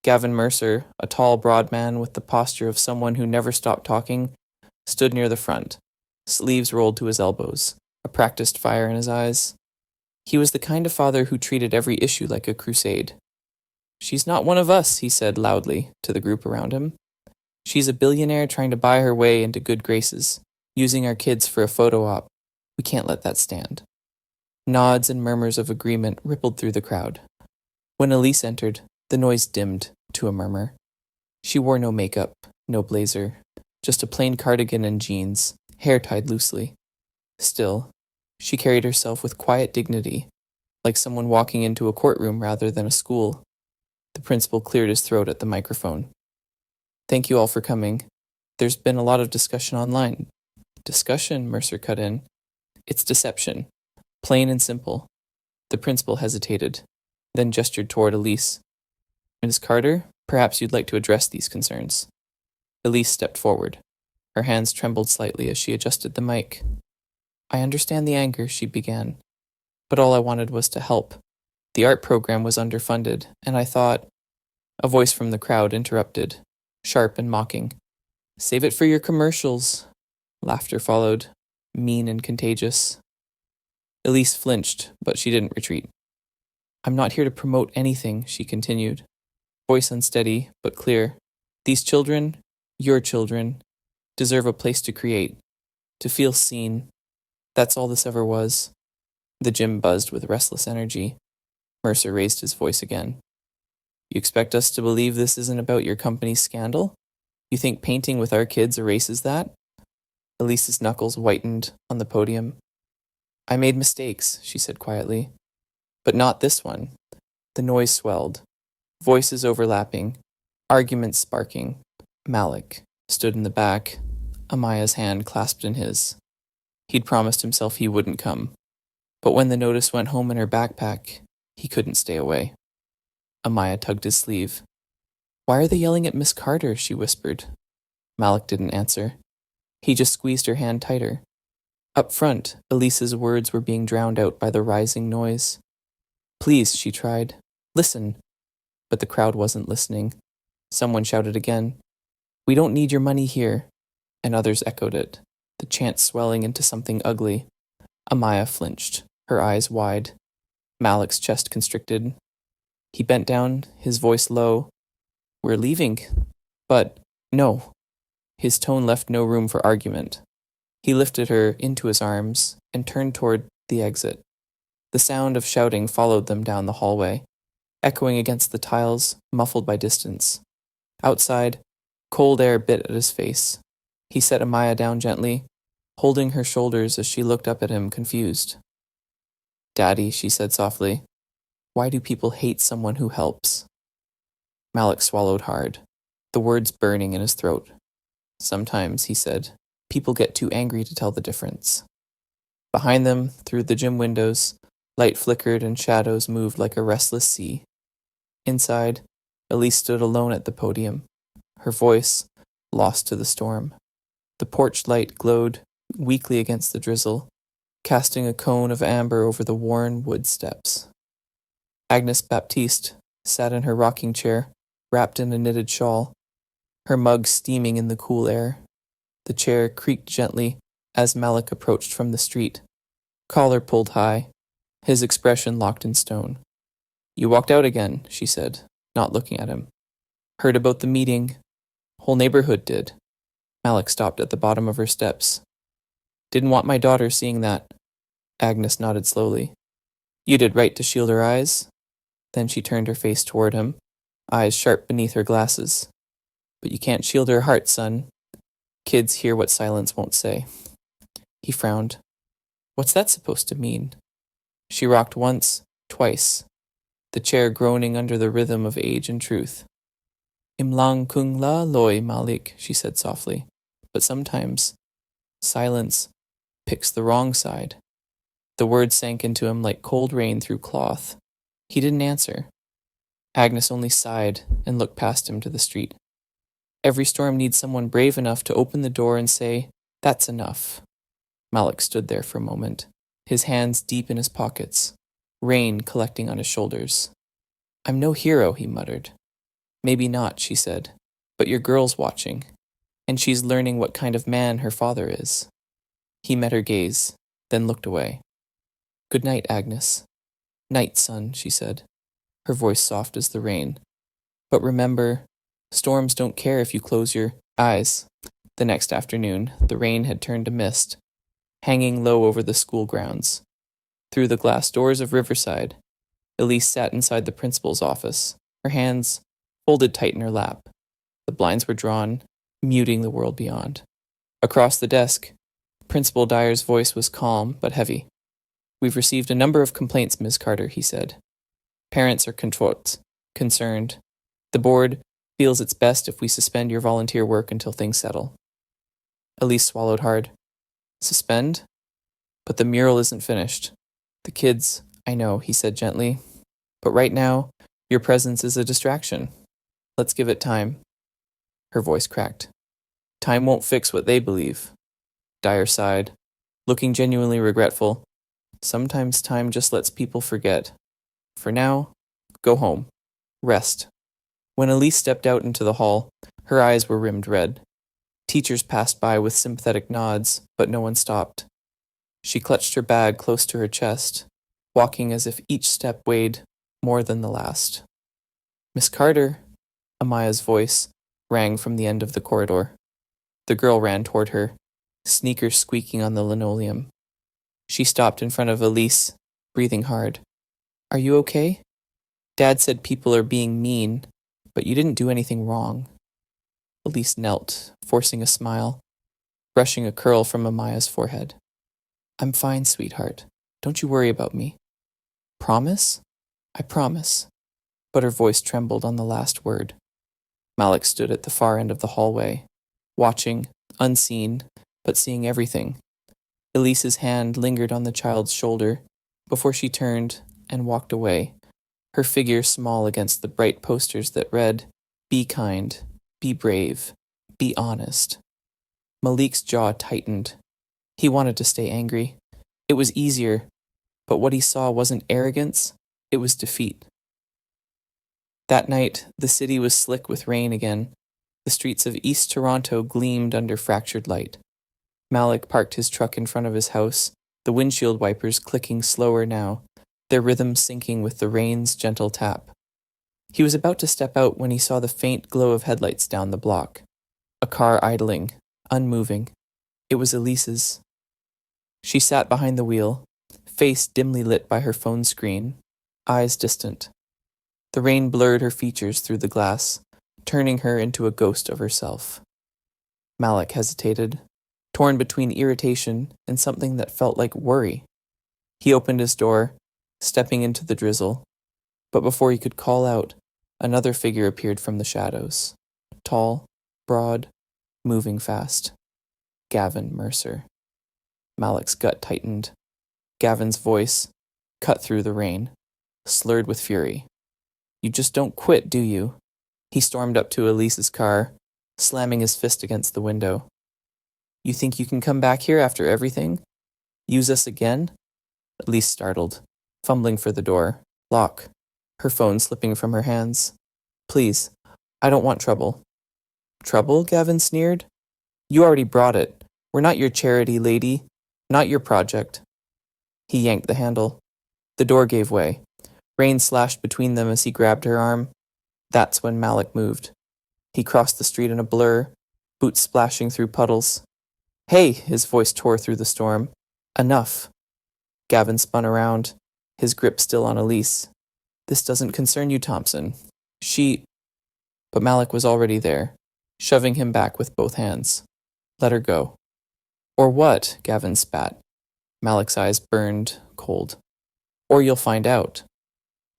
Gavin Mercer, a tall, broad man with the posture of someone who never stopped talking, stood near the front, sleeves rolled to his elbows, a practiced fire in his eyes. He was the kind of father who treated every issue like a crusade. "She's not one of us," he said loudly to the group around him. "She's a billionaire trying to buy her way into good graces, using our kids for a photo op. We can't let that stand." Nods and murmurs of agreement rippled through the crowd. When Elise entered, the noise dimmed to a murmur. She wore no makeup, no blazer, just a plain cardigan and jeans, hair tied loosely. Still, she carried herself with quiet dignity, like someone walking into a courtroom rather than a school. The principal cleared his throat at the microphone. "Thank you all for coming. There's been a lot of discussion online." "Discussion?" Mercer cut in. "It's deception. Plain and simple." The principal hesitated, then gestured toward Elise. "Ms. Carter, perhaps you'd like to address these concerns." Elise stepped forward. Her hands trembled slightly as she adjusted the mic. "I understand the anger," she began, "but all I wanted was to help. The art program was underfunded, and I thought—" A voice from the crowd interrupted, sharp and mocking. "Save it for your commercials." Laughter followed, mean and contagious. Elise flinched, but she didn't retreat. "I'm not here to promote anything," she continued, voice unsteady but clear. "These children, your children, deserve a place to create, to feel seen. That's all this ever was." The gym buzzed with restless energy. Mercer raised his voice again. "You expect us to believe this isn't about your company's scandal? You think painting with our kids erases that?" Elise's knuckles whitened on the podium. "I made mistakes," she said quietly. "But not this one." The noise swelled, voices overlapping, arguments sparking. Malik stood in the back, Amaya's hand clasped in his. He'd promised himself he wouldn't come. But when the notice went home in her backpack, he couldn't stay away. Amaya tugged his sleeve. "Why are they yelling at Miss Carter?" she whispered. Malik didn't answer. He just squeezed her hand tighter. Up front, Elise's words were being drowned out by the rising noise. "Please," she tried. "Listen." But the crowd wasn't listening. Someone shouted again, "We don't need your money here." And others echoed it, the chant swelling into something ugly. Amaya flinched, her eyes wide. Malik's chest constricted. He bent down, his voice low. "We're leaving." "But, no." His tone left no room for argument. He lifted her into his arms and turned toward the exit. The sound of shouting followed them down the hallway, echoing against the tiles, muffled by distance. Outside, cold air bit at his face. He set Amaya down gently, holding her shoulders as she looked up at him, confused. "Daddy," she said softly, "why do people hate someone who helps?" Malik swallowed hard, the words burning in his throat. "Sometimes," he said, "people get too angry to tell the difference." Behind them, through the gym windows, light flickered and shadows moved like a restless sea. Inside, Elise stood alone at the podium, her voice lost to the storm. The porch light glowed weakly against the drizzle, casting a cone of amber over the worn wood steps. Agnes Baptiste sat in her rocking chair, wrapped in a knitted shawl, her mug steaming in the cool air. The chair creaked gently as Malik approached from the street, collar pulled high, his expression locked in stone. "You walked out again," she said, not looking at him. "Heard about the meeting. Whole neighborhood did." Malik stopped at the bottom of her steps. "Didn't want my daughter seeing that." Agnes nodded slowly. "You did right to shield her eyes." Then she turned her face toward him, eyes sharp beneath her glasses. "But you can't shield her heart, son. Kids hear what silence won't say." He frowned. "What's that supposed to mean?" She rocked once, twice, the chair groaning under the rhythm of age and truth. Imlang kung la loy Malik, she said softly. But sometimes, silence picks the wrong side. The words sank into him like cold rain through cloth. He didn't answer. Agnes only sighed and looked past him to the street. Every storm needs someone brave enough to open the door and say, "That's enough." Malik stood there for a moment, his hands deep in his pockets, rain collecting on his shoulders. "I'm no hero," he muttered. "Maybe not," she said, "but your girl's watching, and she's learning what kind of man her father is." He met her gaze, then looked away. "Good night, Agnes." "Night, son," she said, her voice soft as the rain. "But remember, storms don't care if you close your eyes." The next afternoon, the rain had turned to mist, hanging low over the school grounds. Through the glass doors of Riverside, Elise sat inside the principal's office, her hands folded tight in her lap. The blinds were drawn, muting the world beyond. Across the desk, Principal Dyer's voice was calm but heavy. "We've received a number of complaints, Ms. Carter," he said. "Parents are concerned. The board feels it's best if we suspend your volunteer work until things settle." Elise swallowed hard. "Suspend? But the mural isn't finished. The kids, I know," he said gently. "But right now, your presence is a distraction. Let's give it time." Her voice cracked. "Time won't fix what they believe." Dyer sighed, looking genuinely regretful. "Sometimes time just lets people forget. For now, go home. Rest." When Elise stepped out into the hall, her eyes were rimmed red. Teachers passed by with sympathetic nods, but no one stopped. She clutched her bag close to her chest, walking as if each step weighed more than the last. "Miss Carter," Amaya's voice rang from the end of the corridor. The girl ran toward her, sneakers squeaking on the linoleum. She stopped in front of Elise, breathing hard. "Are you okay? Dad said people are being mean, but you didn't do anything wrong." Elise knelt, forcing a smile, brushing a curl from Amaya's forehead. "I'm fine, sweetheart. Don't you worry about me." "Promise?" "I promise." But her voice trembled on the last word. Malik stood at the far end of the hallway, watching, unseen, but seeing everything. Elise's hand lingered on the child's shoulder before she turned and walked away, her figure small against the bright posters that read, "Be kind, be brave, be honest." Malik's jaw tightened. He wanted to stay angry. It was easier, but what he saw wasn't arrogance, it was defeat. That night, the city was slick with rain again. The streets of East Toronto gleamed under fractured light. Malik parked his truck in front of his house, the windshield wipers clicking slower now, their rhythm syncing with the rain's gentle tap. He was about to step out when he saw the faint glow of headlights down the block. A car idling, unmoving. It was Elise's. She sat behind the wheel, face dimly lit by her phone screen, eyes distant. The rain blurred her features through the glass, turning her into a ghost of herself. Malik hesitated, torn between irritation and something that felt like worry. He opened his door, stepping into the drizzle, but before he could call out, another figure appeared from the shadows. Tall, broad, moving fast. Gavin Mercer. Malik's gut tightened. Gavin's voice, cut through the rain, slurred with fury. "You just don't quit, do you?" He stormed up to Elise's car, slamming his fist against the window. "You think you can come back here after everything? Use us again?" Elise startled, fumbling for the door. Lock. Her phone slipping from her hands. "Please, I don't want trouble." "Trouble?" Gavin sneered. "You already brought it. We're not your charity, lady. Not your project." He yanked the handle. The door gave way. Rain slashed between them as he grabbed her arm. That's when Malik moved. He crossed the street in a blur, boots splashing through puddles. "Hey!" His voice tore through the storm. "Enough." Gavin spun around, his grip still on Elise. "This doesn't concern you, Thompson. She..." But Malik was already there, shoving him back with both hands. "Let her go." "Or what?" Gavin spat. Malik's eyes burned cold. "Or you'll find out."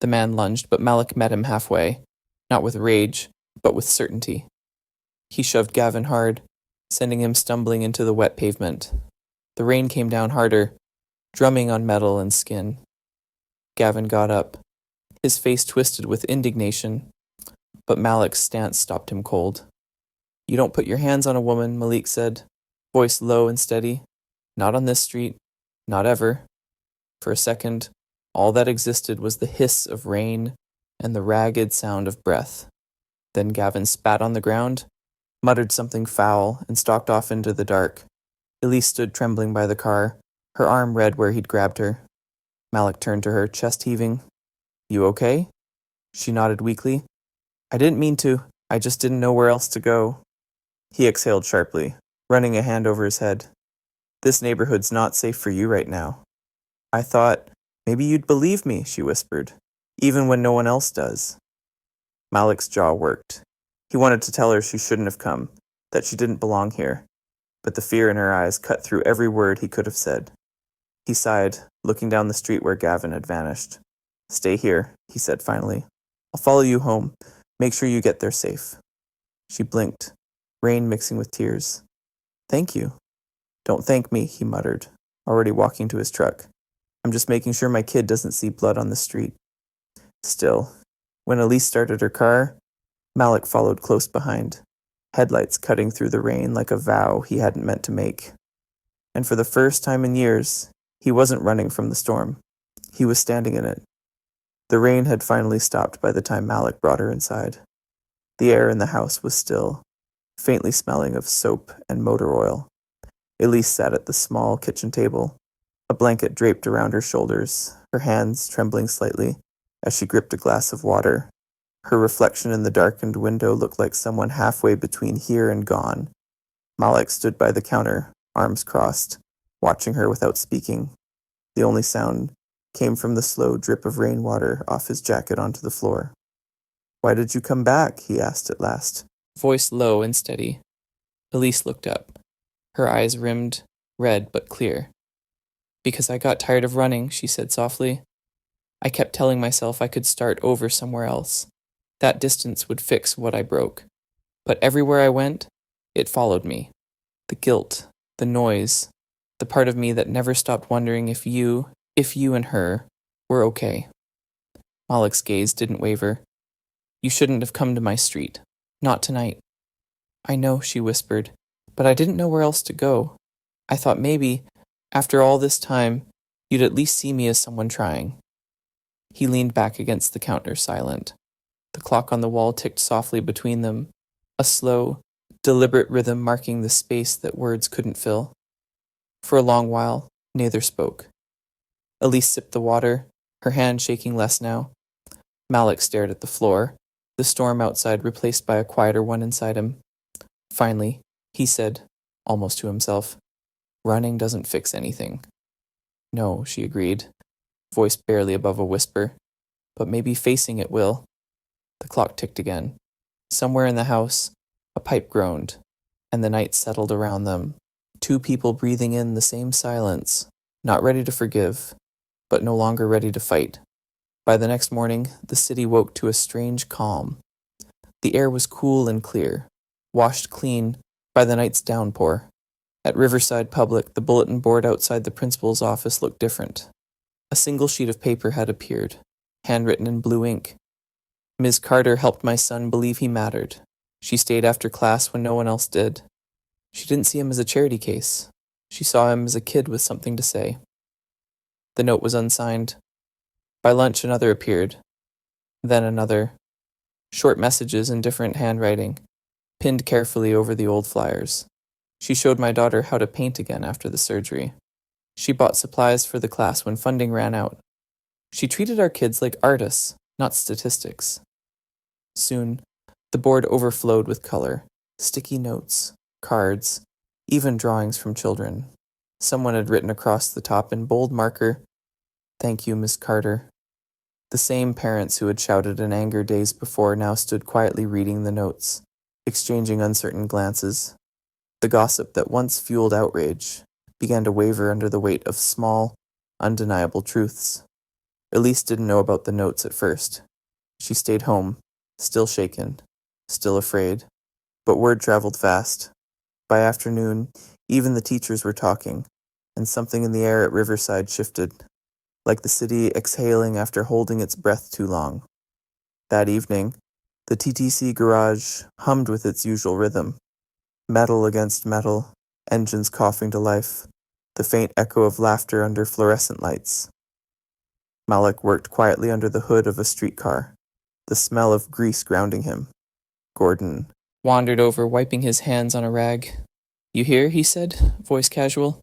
The man lunged, but Malik met him halfway, not with rage, but with certainty. He shoved Gavin hard, sending him stumbling into the wet pavement. The rain came down harder, drumming on metal and skin. Gavin got up, his face twisted with indignation, but Malik's stance stopped him cold. "You don't put your hands on a woman," Malik said, voice low and steady. "Not on this street. Not ever." For a second, all that existed was the hiss of rain and the ragged sound of breath. Then Gavin spat on the ground, muttered something foul, and stalked off into the dark. Elise stood trembling by the car, her arm red where he'd grabbed her. Malik turned to her, chest heaving. "You okay?" She nodded weakly. "I didn't mean to. I just didn't know where else to go." He exhaled sharply, running a hand over his head. "This neighborhood's not safe for you right now." "I thought maybe you'd believe me," she whispered, "even when no one else does." Malik's jaw worked. He wanted to tell her she shouldn't have come, that she didn't belong here, but the fear in her eyes cut through every word he could have said. He sighed, looking down the street where Gavin had vanished. "Stay here," he said finally. "I'll follow you home. Make sure you get there safe." She blinked, rain mixing with tears. "Thank you." "Don't thank me," he muttered, already walking to his truck. "I'm just making sure my kid doesn't see blood on the street." Still, when Elise started her car, Malik followed close behind, headlights cutting through the rain like a vow he hadn't meant to make. And for the first time in years, he wasn't running from the storm. He was standing in it. The rain had finally stopped by the time Malik brought her inside. The air in the house was still, faintly smelling of soap and motor oil. Elise sat at the small kitchen table, a blanket draped around her shoulders, her hands trembling slightly as she gripped a glass of water. Her reflection in the darkened window looked like someone halfway between here and gone. Malik stood by the counter, arms crossed, watching her without speaking. The only sound came from the slow drip of rainwater off his jacket onto the floor. "Why did you come back?" he asked at last, voice low and steady. Elise looked up, her eyes rimmed, red but clear. "Because I got tired of running," she said softly. "I kept telling myself I could start over somewhere else. That distance would fix what I broke. But everywhere I went, it followed me. The guilt, the noise, the part of me that never stopped wondering if you and her, were okay." Malik's gaze didn't waver. "You shouldn't have come to my street. Not tonight." "I know," she whispered, "but I didn't know where else to go. I thought maybe, after all this time, you'd at least see me as someone trying." He leaned back against the counter, silent. The clock on the wall ticked softly between them, a slow, deliberate rhythm marking the space that words couldn't fill. For a long while, neither spoke. Elise sipped the water, her hand shaking less now. Malik stared at the floor, the storm outside replaced by a quieter one inside him. Finally, he said, almost to himself, "Running doesn't fix anything." "No," she agreed, voice barely above a whisper, "but maybe facing it will." The clock ticked again. Somewhere in the house, a pipe groaned, and the night settled around them. Two people breathing in the same silence, not ready to forgive, but no longer ready to fight. By the next morning, the city woke to a strange calm. The air was cool and clear, washed clean by the night's downpour. At Riverside Public, the bulletin board outside the principal's office looked different. A single sheet of paper had appeared, handwritten in blue ink. "Ms. Carter helped my son believe he mattered. She stayed after class when no one else did. She didn't see him as a charity case. She saw him as a kid with something to say." The note was unsigned. By lunch, another appeared. Then another. Short messages in different handwriting, pinned carefully over the old flyers. "She showed my daughter how to paint again after the surgery. She bought supplies for the class when funding ran out. She treated our kids like artists, not statistics." Soon, the board overflowed with color, sticky notes, cards, even drawings from children. Someone had written across the top in bold marker, "Thank you, Miss Carter." The same parents who had shouted in anger days before now stood quietly reading the notes, exchanging uncertain glances. The gossip that once fueled outrage began to waver under the weight of small, undeniable truths. Elise didn't know about the notes at first. She stayed home, still shaken, still afraid. But word traveled fast. By afternoon, even the teachers were talking, and something in the air at Riverside shifted, like the city exhaling after holding its breath too long. That evening, the TTC garage hummed with its usual rhythm, metal against metal, engines coughing to life, the faint echo of laughter under fluorescent lights. Malik worked quietly under the hood of a streetcar, the smell of grease grounding him. Gordon wandered over, wiping his hands on a rag. "You hear?" he said, voice casual.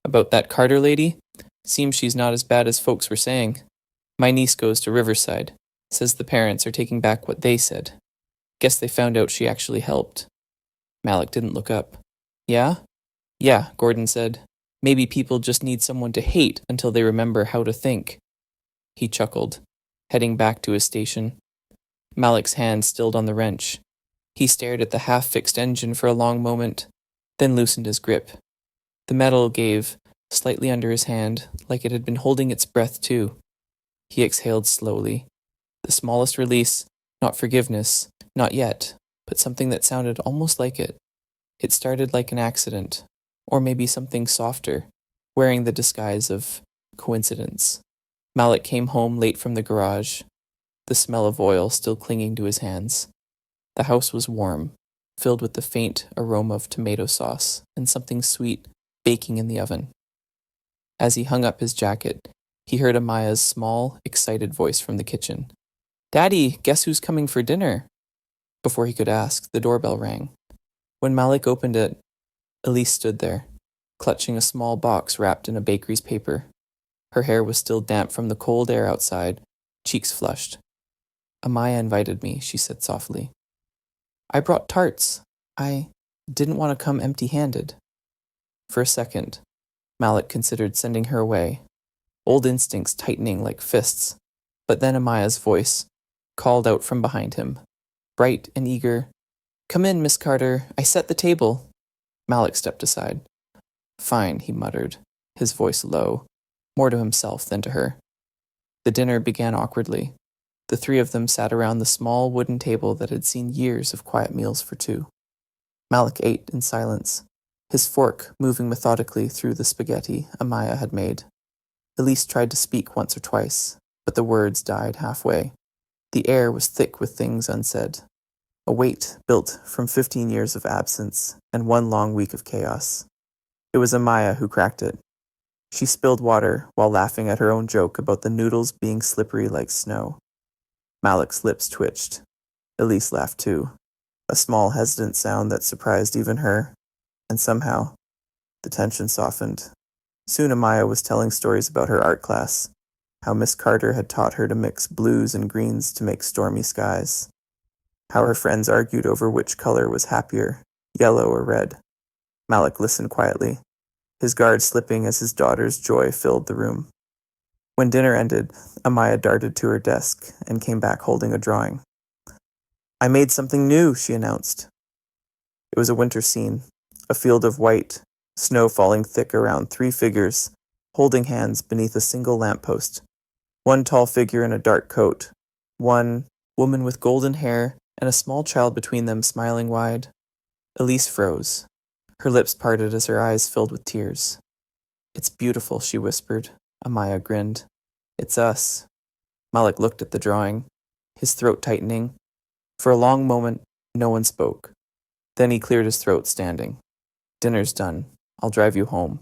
"About that Carter lady? Seems she's not as bad as folks were saying. My niece goes to Riverside. Says the parents are taking back what they said. Guess they found out she actually helped." Malik didn't look up. "Yeah?" "Yeah," Gordon said. "Maybe people just need someone to hate until they remember how to think." He chuckled, heading back to his station. Malik's hand stilled on the wrench. He stared at the half-fixed engine for a long moment, then loosened his grip. The metal gave, slightly under his hand, like it had been holding its breath too. He exhaled slowly. The smallest release, not forgiveness, not yet, but something that sounded almost like it. It started like an accident, or maybe something softer, wearing the disguise of coincidence. Malik came home late from the garage, the smell of oil still clinging to his hands. The house was warm, filled with the faint aroma of tomato sauce and something sweet baking in the oven. As he hung up his jacket, he heard Amaya's small, excited voice from the kitchen. "Daddy, guess who's coming for dinner?" Before he could ask, the doorbell rang. When Malik opened it, Elise stood there, clutching a small box wrapped in a bakery's paper. Her hair was still damp from the cold air outside, cheeks flushed. "Amaya invited me," she said softly. "I brought tarts. I didn't want to come empty-handed." For a second, Malik considered sending her away, old instincts tightening like fists. But then Amaya's voice called out from behind him, bright and eager. "Come in, Miss Carter. I set the table." Malik stepped aside. "Fine," he muttered, his voice low, more to himself than to her. The dinner began awkwardly. The three of them sat around the small wooden table that had seen years of quiet meals for two. Malik ate in silence, his fork moving methodically through the spaghetti Amaya had made. Elise tried to speak once or twice, but the words died halfway. The air was thick with things unsaid, a weight built from 15 years of absence and one long week of chaos. It was Amaya who cracked it. She spilled water while laughing at her own joke about the noodles being slippery like snow. Malik's lips twitched. Elise laughed too, a small hesitant sound that surprised even her, and somehow, the tension softened. Soon Amaya was telling stories about her art class, how Miss Carter had taught her to mix blues and greens to make stormy skies, how her friends argued over which color was happier, yellow or red. Malik listened quietly, his guard slipping as his daughter's joy filled the room. When dinner ended, Amaya darted to her desk and came back holding a drawing. "I made something new," she announced. It was a winter scene, a field of white, snow falling thick around three figures, holding hands beneath a single lamppost. One tall figure in a dark coat, one woman with golden hair and a small child between them smiling wide. Elise froze. Her lips parted as her eyes filled with tears. "It's beautiful," she whispered. Amaya grinned. "It's us." Malik looked at the drawing, his throat tightening. For a long moment, no one spoke. Then he cleared his throat, standing. "Dinner's done. I'll drive you home."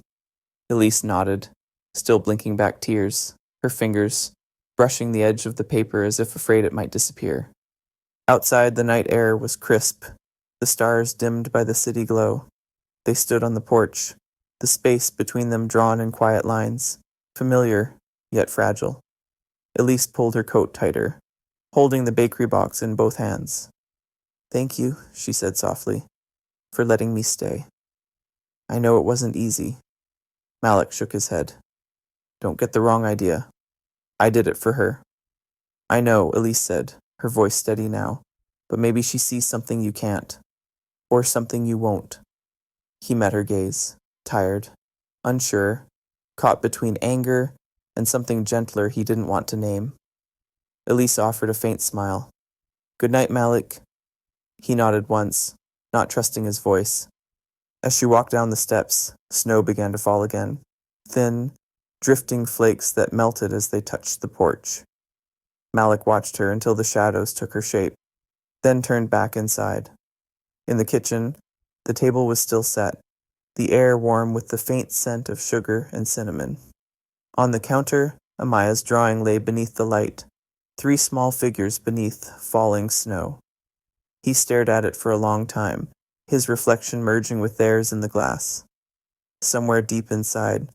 Elise nodded, still blinking back tears, her fingers brushing the edge of the paper as if afraid it might disappear. Outside, the night air was crisp, the stars dimmed by the city glow. They stood on the porch, the space between them drawn in quiet lines, familiar, yet fragile. Elise pulled her coat tighter, holding the bakery box in both hands. "Thank you," she said softly, "for letting me stay. I know it wasn't easy." Malik shook his head. "Don't get the wrong idea. I did it for her." "I know," Elise said, her voice steady now, "but maybe she sees something you can't. Or something you won't." He met her gaze, tired, unsure, caught between anger and something gentler he didn't want to name. Elise offered a faint smile. "Good night, Malik." He nodded once, not trusting his voice. As she walked down the steps, snow began to fall again, thin, drifting flakes that melted as they touched the porch. Malik watched her until the shadows took her shape, then turned back inside. In the kitchen, the table was still set, the air warm with the faint scent of sugar and cinnamon. On the counter, Amaya's drawing lay beneath the light, 3 small figures beneath falling snow. He stared at it for a long time, his reflection merging with theirs in the glass. Somewhere deep inside,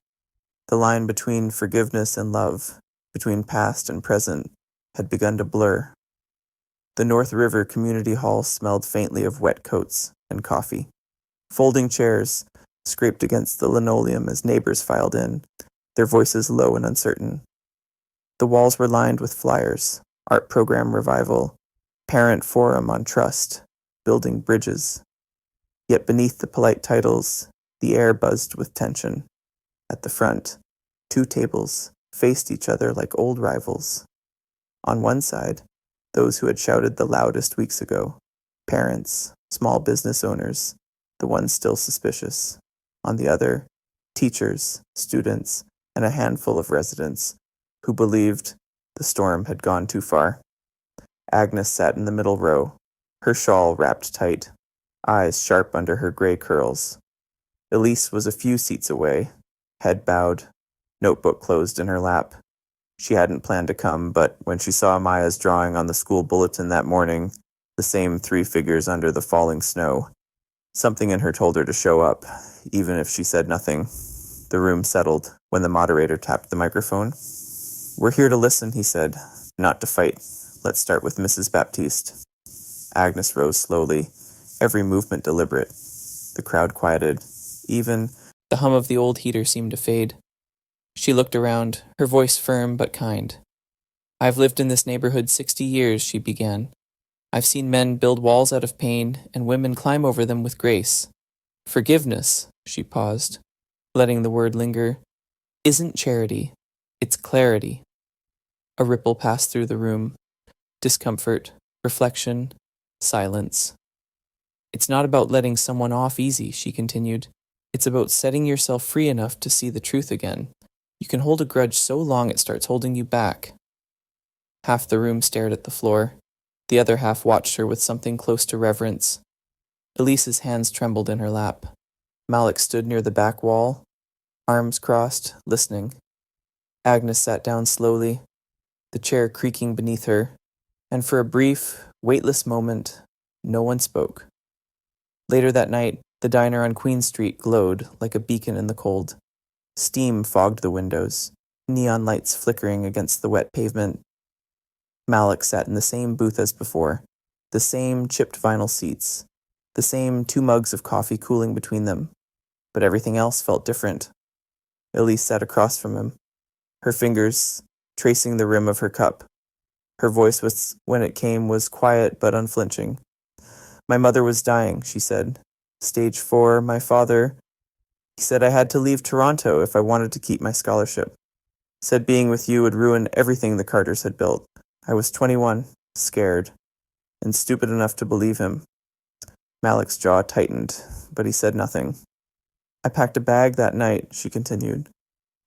the line between forgiveness and love, between past and present, had begun to blur. The North River Community Hall smelled faintly of wet coats and coffee. Folding chairs scraped against the linoleum as neighbors filed in, their voices low and uncertain. The walls were lined with flyers, art program revival, parent forum on trust, building bridges. Yet beneath the polite titles, the air buzzed with tension. At the front, 2 tables faced each other like old rivals. On one side, those who had shouted the loudest weeks ago, parents, small business owners, the ones still suspicious. On the other, teachers, students, and a handful of residents who believed the storm had gone too far. Agnes sat in the middle row, her shawl wrapped tight, eyes sharp under her gray curls. Elise was a few seats away, head bowed, notebook closed in her lap. She hadn't planned to come, but when she saw Amaya's drawing on the school bulletin that morning, the same 3 figures under the falling snow, something in her told her to show up, even if she said nothing. The room settled when the moderator tapped the microphone. "We're here to listen," he said, "not to fight. Let's start with Mrs. Baptiste." Agnes rose slowly, every movement deliberate. The crowd quieted. Even the hum of the old heater seemed to fade. She looked around, her voice firm but kind. "I've lived in this neighborhood 60 years, she began. I've seen men build walls out of pain and women climb over them with grace. Forgiveness," she paused, letting the word linger, "isn't charity, it's clarity." A ripple passed through the room. Discomfort, reflection, silence. "It's not about letting someone off easy," she continued. "It's about setting yourself free enough to see the truth again. You can hold a grudge so long it starts holding you back." Half the room stared at the floor. The other half watched her with something close to reverence. Elise's hands trembled in her lap. Malik stood near the back wall, arms crossed, listening. Agnes sat down slowly, the chair creaking beneath her, and for a brief, weightless moment, no one spoke. Later that night, the diner on Queen Street glowed like a beacon in the cold. Steam fogged the windows, neon lights flickering against the wet pavement. Malik sat in the same booth as before, the same chipped vinyl seats, the same 2 mugs of coffee cooling between them, but everything else felt different. Elise sat across from him, her fingers tracing the rim of her cup. Her voice, when it came, was quiet but unflinching. "My mother was dying," she said. "Stage 4, my father. He said I had to leave Toronto if I wanted to keep my scholarship. Said being with you would ruin everything the Carters had built. I was 21, scared, and stupid enough to believe him." Malik's jaw tightened, but he said nothing. "I packed a bag that night," she continued.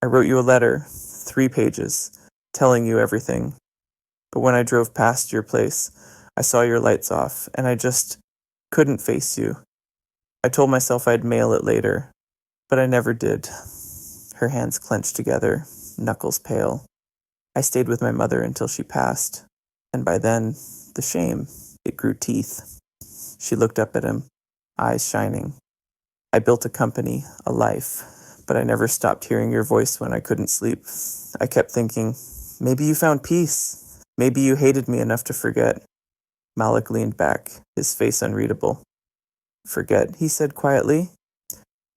"I wrote you a letter, 3 pages, telling you everything. But when I drove past your place, I saw your lights off, and I just couldn't face you. I told myself I'd mail it later, but I never did." Her hands clenched together, knuckles pale. "I stayed with my mother until she passed, and by then, the shame, it grew teeth." She looked up at him, eyes shining. "I built a company, a life, but I never stopped hearing your voice when I couldn't sleep. I kept thinking, maybe you found peace. Maybe you hated me enough to forget." Malik leaned back, his face unreadable. "Forget," he said quietly.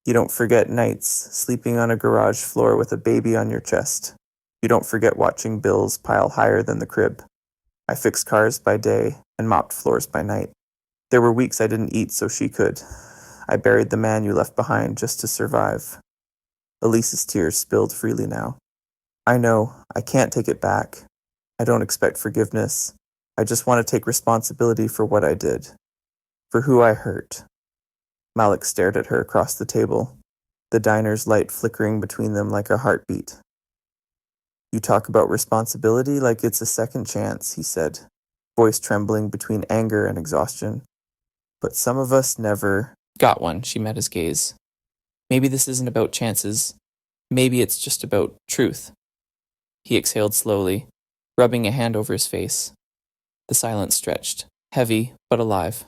"You don't forget nights, sleeping on a garage floor with a baby on your chest. You don't forget watching bills pile higher than the crib. I fixed cars by day and mopped floors by night. There were weeks I didn't eat so she could. I buried the man you left behind just to survive." Elise's tears spilled freely now. "I know, I can't take it back. I don't expect forgiveness. I just want to take responsibility for what I did. For who I hurt. Malik stared at her across the table, the diner's light flickering between them like a heartbeat. You talk about responsibility like it's a second chance, he said, voice trembling between anger and exhaustion. But some of us never got one, she met his gaze. Maybe this isn't about chances. Maybe it's just about truth. He exhaled slowly, rubbing a hand over his face. The silence stretched, heavy but alive.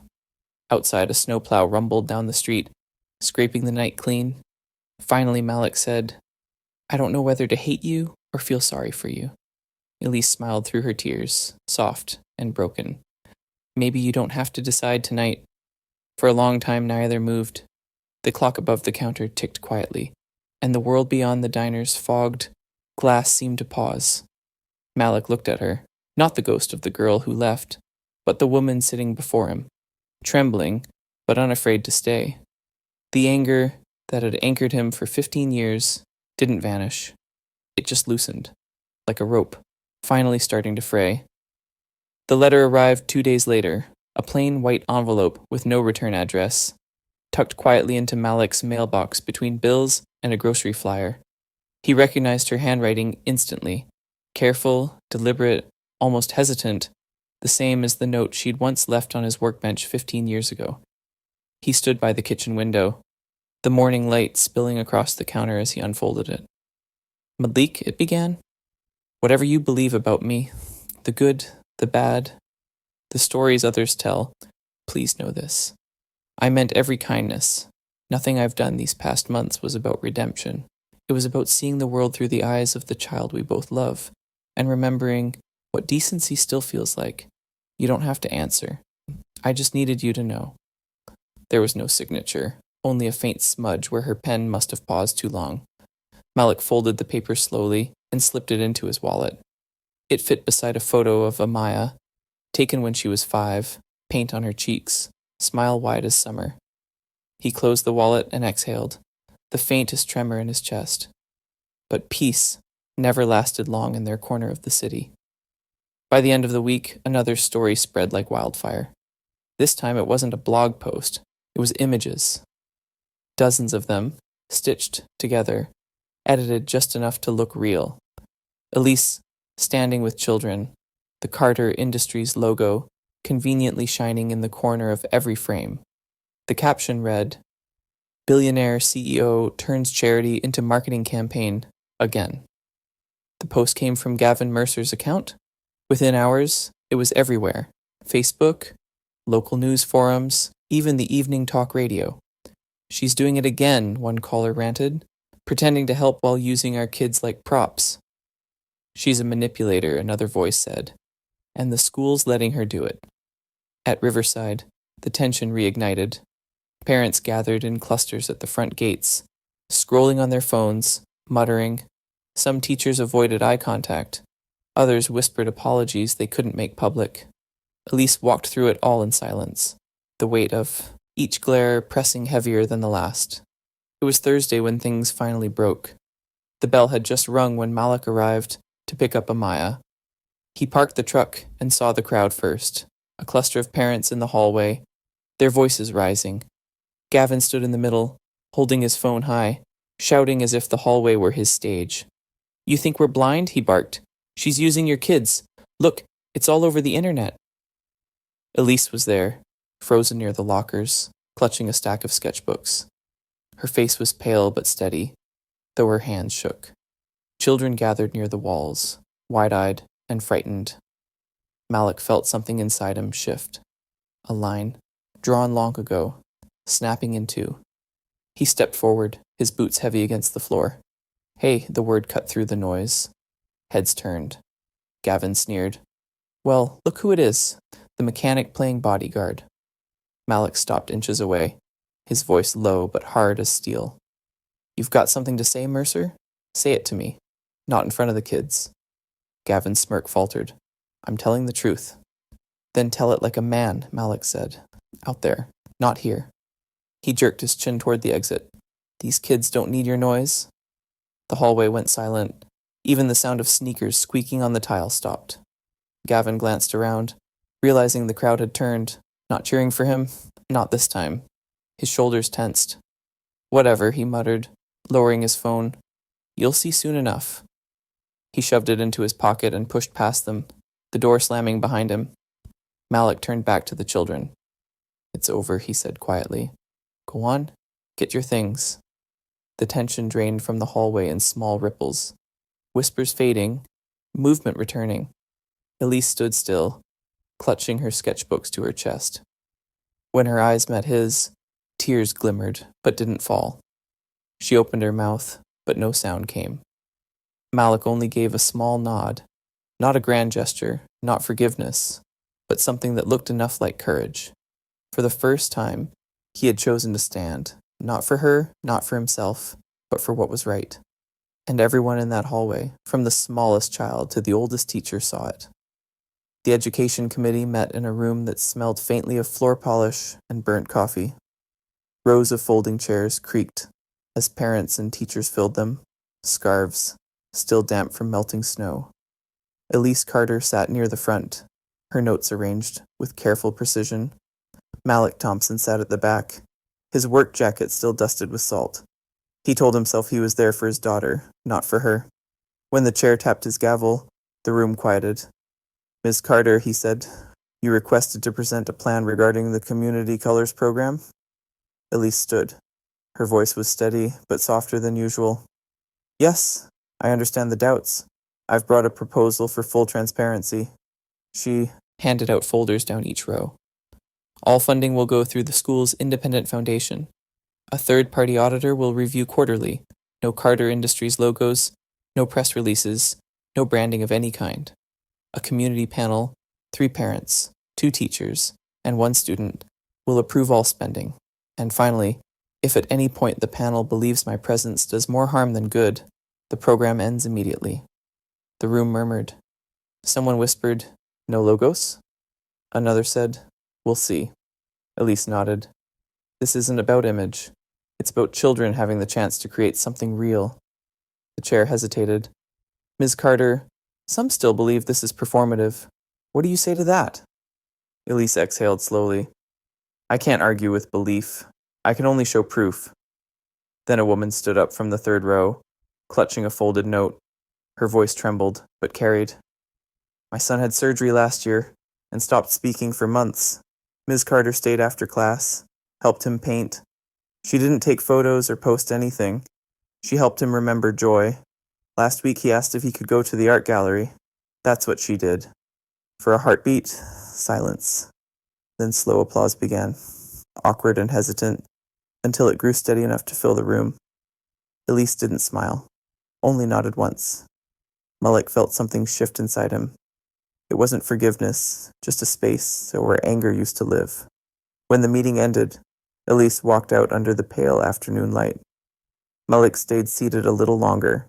Outside, a snowplow rumbled down the street, scraping the night clean. Finally, Malik said, I don't know whether to hate you or feel sorry for you. Elise smiled through her tears, soft and broken. Maybe you don't have to decide tonight. For a long time, neither moved. The clock above the counter ticked quietly, and the world beyond the diner's fogged glass seemed to pause. Malik looked at her, not the ghost of the girl who left, but the woman sitting before him, trembling, but unafraid to stay. The anger that had anchored him for 15 years didn't vanish. It just loosened, like a rope, finally starting to fray. The letter arrived 2 days later, a plain white envelope with no return address, tucked quietly into Malik's mailbox between bills and a grocery flyer. He recognized her handwriting instantly, careful, deliberate, almost hesitant, the same as the note she'd once left on his workbench 15 years ago. He stood by the kitchen window, the morning light spilling across the counter as he unfolded it. Malik, it began. Whatever you believe about me, the good, the bad, the stories others tell, please know this. I meant every kindness. Nothing I've done these past months was about redemption. It was about seeing the world through the eyes of the child we both love, and remembering what decency still feels like. You don't have to answer. I just needed you to know. There was no signature, only a faint smudge where her pen must have paused too long. Malik folded the paper slowly and slipped it into his wallet. It fit beside a photo of Amaya, taken when she was 5, paint on her cheeks, smile wide as summer. He closed the wallet and exhaled, the faintest tremor in his chest. But peace never lasted long in their corner of the city. By the end of the week, another story spread like wildfire. This time it wasn't a blog post, it was images. Dozens of them, stitched together, edited just enough to look real. Elise standing with children, the Carter Industries logo conveniently shining in the corner of every frame. The caption read, Billionaire CEO turns charity into marketing campaign again. The post came from Gavin Mercer's account. Within hours, it was everywhere. Facebook, local news forums, even the evening talk radio. She's doing it again, one caller ranted, pretending to help while using our kids like props. She's a manipulator, another voice said, and the school's letting her do it. At Riverside, the tension reignited. Parents gathered in clusters at the front gates, scrolling on their phones, muttering. Some teachers avoided eye contact. Others whispered apologies they couldn't make public. Elise walked through it all in silence, the weight of each glare pressing heavier than the last. It was Thursday when things finally broke. The bell had just rung when Malik arrived to pick up Amaya. He parked the truck and saw the crowd first, a cluster of parents in the hallway, their voices rising. Gavin stood in the middle, holding his phone high, shouting as if the hallway were his stage. You think we're blind? He barked. She's using your kids. Look, it's all over the internet. Elise was there, frozen near the lockers, clutching a stack of sketchbooks. Her face was pale but steady, though her hands shook. Children gathered near the walls, wide-eyed and frightened. Malik felt something inside him shift. A line, drawn long ago, snapping in two. He stepped forward, his boots heavy against the floor. Hey, the word cut through the noise. Heads turned. Gavin sneered. Well, look who it is. The mechanic playing bodyguard. Malik stopped inches away, his voice low but hard as steel. You've got something to say, Mercer? Say it to me. Not in front of the kids. Gavin's smirk faltered. I'm telling the truth. Then tell it like a man, Malik said. Out there, not here. He jerked his chin toward the exit. These kids don't need your noise. The hallway went silent. Even the sound of sneakers squeaking on the tile stopped. Gavin glanced around, realizing the crowd had turned, Not cheering for him? Not this time. His shoulders tensed. Whatever, he muttered, lowering his phone. You'll see soon enough. He shoved it into his pocket and pushed past them, the door slamming behind him. Malik turned back to the children. It's over, he said quietly. Go on, get your things. The tension drained from the hallway in small ripples. Whispers fading, movement returning. Elise stood still, clutching her sketchbooks to her chest. When her eyes met his, tears glimmered, but didn't fall. She opened her mouth, but no sound came. Malik only gave a small nod, not a grand gesture, not forgiveness, but something that looked enough like courage. For the first time, he had chosen to stand, not for her, not for himself, but for what was right. And everyone in that hallway, from the smallest child to the oldest teacher, saw it. The education committee met in a room that smelled faintly of floor polish and burnt coffee. Rows of folding chairs creaked as parents and teachers filled them, scarves, still damp from melting snow. Elise Carter sat near the front, her notes arranged with careful precision. Malik Thompson sat at the back, his work jacket still dusted with salt. He told himself he was there for his daughter, not for her. When the chair tapped his gavel, the room quieted. Ms. Carter, he said, you requested to present a plan regarding the Community Colors program? Elise stood. Her voice was steady, but softer than usual. Yes, I understand the doubts. I've brought a proposal for full transparency. She handed out folders down each row. All funding will go through the school's independent foundation. A third-party auditor will review quarterly. No Carter Industries logos, no press releases, no branding of any kind. A community panel, 3 parents, 2 teachers, and 1 student will approve all spending. And finally, if at any point the panel believes my presence does more harm than good, the program ends immediately. The room murmured. Someone whispered, no logos? Another said, we'll see. Elise nodded. This isn't about image. It's about children having the chance to create something real. The chair hesitated. Ms. Carter, some still believe this is performative. What do you say to that? Elise exhaled slowly. I can't argue with belief. I can only show proof. Then a woman stood up from the 3rd row, clutching a folded note. Her voice trembled, but carried. My son had surgery last year and stopped speaking for months. Ms. Carter stayed after class, helped him paint. She didn't take photos or post anything. She helped him remember joy. Last week he asked if he could go to the art gallery. That's what she did. For a heartbeat, silence. Then slow applause began, awkward and hesitant, until it grew steady enough to fill the room. Elise didn't smile, only nodded once. Malik felt something shift inside him. It wasn't forgiveness, just a space where anger used to live. When the meeting ended, Elise walked out under the pale afternoon light. Malik stayed seated a little longer,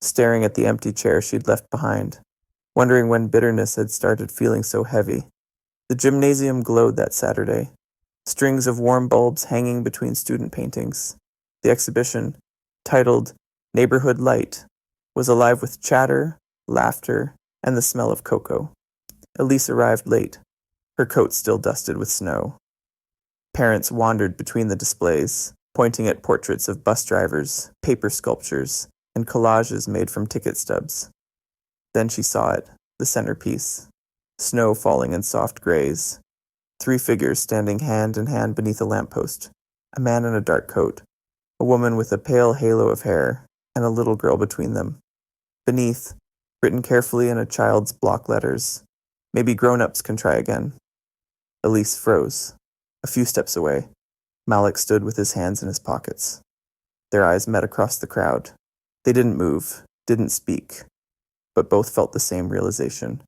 staring at the empty chair she'd left behind, wondering when bitterness had started feeling so heavy. The gymnasium glowed that Saturday, strings of warm bulbs hanging between student paintings. The exhibition, titled Neighborhood Light, was alive with chatter, laughter, and the smell of cocoa. Elise arrived late, her coat still dusted with snow. Parents wandered between the displays, pointing at portraits of bus drivers, paper sculptures, and collages made from ticket stubs. Then she saw it, the centerpiece. Snow falling in soft grays. 3 figures standing hand in hand beneath a lamppost. A man in a dark coat, a woman with a pale halo of hair, and a little girl between them. Beneath, written carefully in a child's block letters, maybe grown-ups can try again. Elise froze. A few steps away, Malik stood with his hands in his pockets. Their eyes met across the crowd. They didn't move, didn't speak, but both felt the same realization.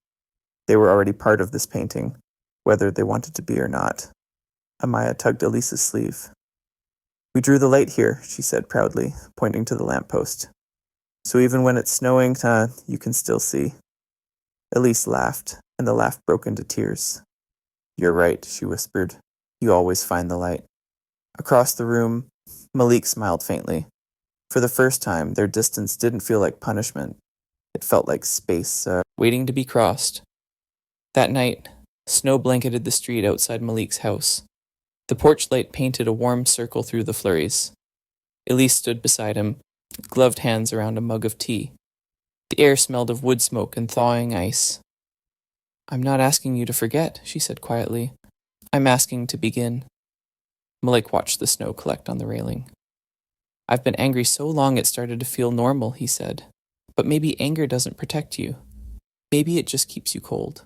They were already part of this painting, whether they wanted to be or not. Amaya tugged Elise's sleeve. We drew the light here, she said proudly, pointing to the lamppost. So even when it's snowing, you can still see. Elise laughed, and the laugh broke into tears. You're right, she whispered. You always find the light. Across the room, Malik smiled faintly. For the first time, their distance didn't feel like punishment. It felt like space, waiting to be crossed. That night, Snow blanketed the street outside Malik's house. The porch light painted a warm circle through the flurries. Elise stood beside him, gloved hands around a mug of tea. The air smelled of wood smoke and thawing ice. "I'm not asking you to forget," she said quietly. "I'm asking to begin." Malik watched the snow collect on the railing. "I've been angry so long it started to feel normal," he said. "But maybe anger doesn't protect you. Maybe it just keeps you cold."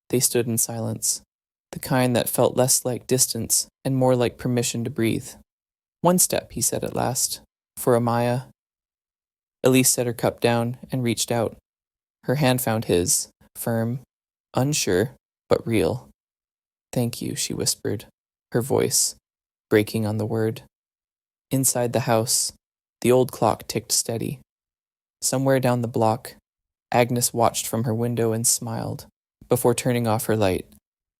They stood in silence, the kind that felt less like distance and more like permission to breathe. "One step," he said at last, "for Amaya." Elise set her cup down and reached out. Her hand found his, firm, unsure, but real. "Thank you," she whispered, her voice breaking on the word. Inside the house, the old clock ticked steady. Somewhere down the block, Agnes watched from her window and smiled, before turning off her light,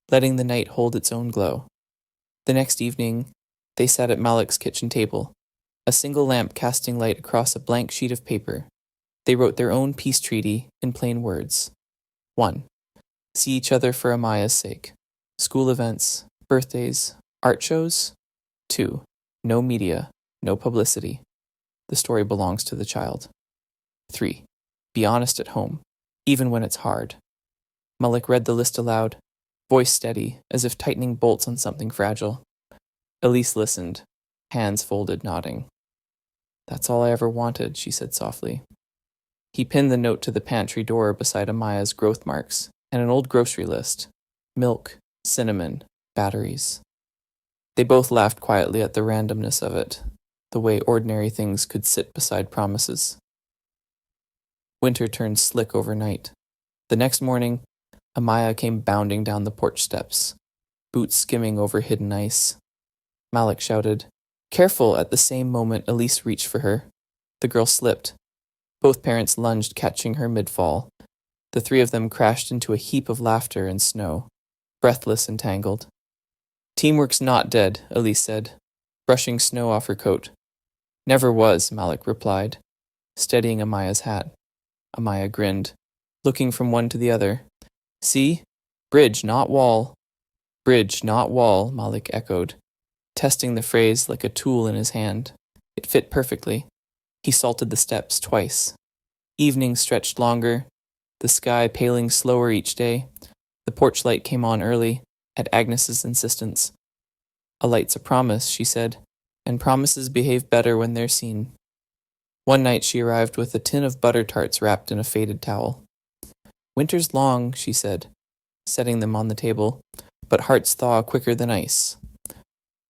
letting the night hold its own glow. The next evening, they sat at Malik's kitchen table, a single lamp casting light across a blank sheet of paper. They wrote their own peace treaty in plain words. 1. See each other for Amaya's sake. School events, birthdays, art shows. 2. No media, no publicity. The story belongs to the child. 3. Be honest at home, even when it's hard. Malik read the list aloud, voice steady, as if tightening bolts on something fragile. Elise listened, hands folded, nodding. "That's all I ever wanted," she said softly. He pinned the note to the pantry door beside Amaya's growth marks and an old grocery list. Milk, cinnamon, batteries. They both laughed quietly at the randomness of it, the way ordinary things could sit beside promises. Winter turned slick overnight. The next morning, Amaya came bounding down the porch steps, boots skimming over hidden ice. Malik shouted, "Careful!" At the same moment Elise reached for her. The girl slipped. Both parents lunged, catching her mid-fall. The three of them crashed into a heap of laughter and snow, breathless and tangled. "Teamwork's not dead," Elise said, brushing snow off her coat. "Never was," Malik replied, steadying Amaya's hat. Amaya grinned, looking from one to the other. "See? Bridge, not wall." "Bridge, not wall," Malik echoed, testing the phrase like a tool in his hand. It fit perfectly. He salted the steps twice. Evenings stretched longer, the sky paling slower each day. The porch light came on early, at Agnes's insistence. "A light's a promise," she said, "and promises behave better when they're seen." One night she arrived with a tin of butter tarts wrapped in a faded towel. "Winter's long," she said, setting them on the table, "but hearts thaw quicker than ice."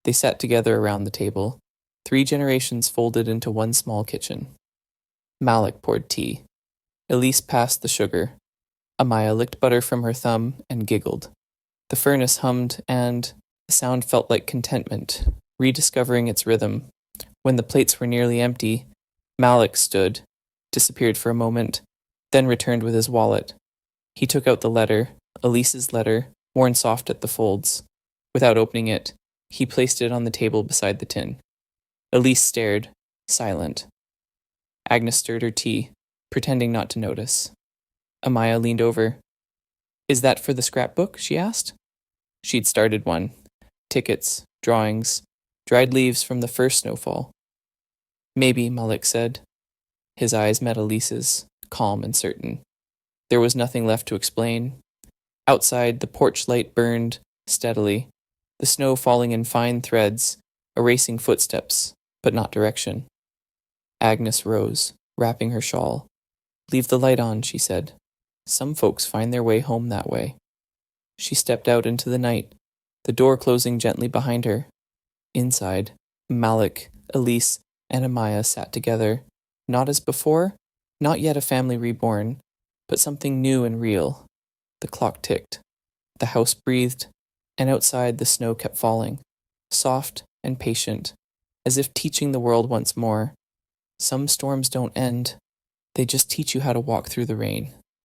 They sat together around the table, 3 generations folded into one small kitchen. Malik poured tea. Elise passed the sugar. Amaya licked butter from her thumb and giggled. The furnace hummed, and the sound felt like contentment, rediscovering its rhythm. When the plates were nearly empty, Malik stood, disappeared for a moment, then returned with his wallet. He took out the letter, Elise's letter, worn soft at the folds. Without opening it, he placed it on the table beside the tin. Elise stared, silent. Agnes stirred her tea, pretending not to notice. Amaya leaned over. "Is that for the scrapbook?" she asked. She'd started one. Tickets, drawings, dried leaves from the first snowfall. "Maybe," Malik said. His eyes met Elise's, calm and certain. There was nothing left to explain. Outside, the porch light burned steadily, the snow falling in fine threads, erasing footsteps, but not direction. Agnes rose, wrapping her shawl. "Leave the light on," she said. "Some folks find their way home that way." She stepped out into the night, the door closing gently behind her. Inside, Malik, Elise, and Amaya sat together, not as before, not yet a family reborn, but something new and real. The clock ticked. The house breathed, and outside the snow kept falling, soft and patient, as if teaching the world once more. Some storms don't end. They just teach you how to walk through the rain.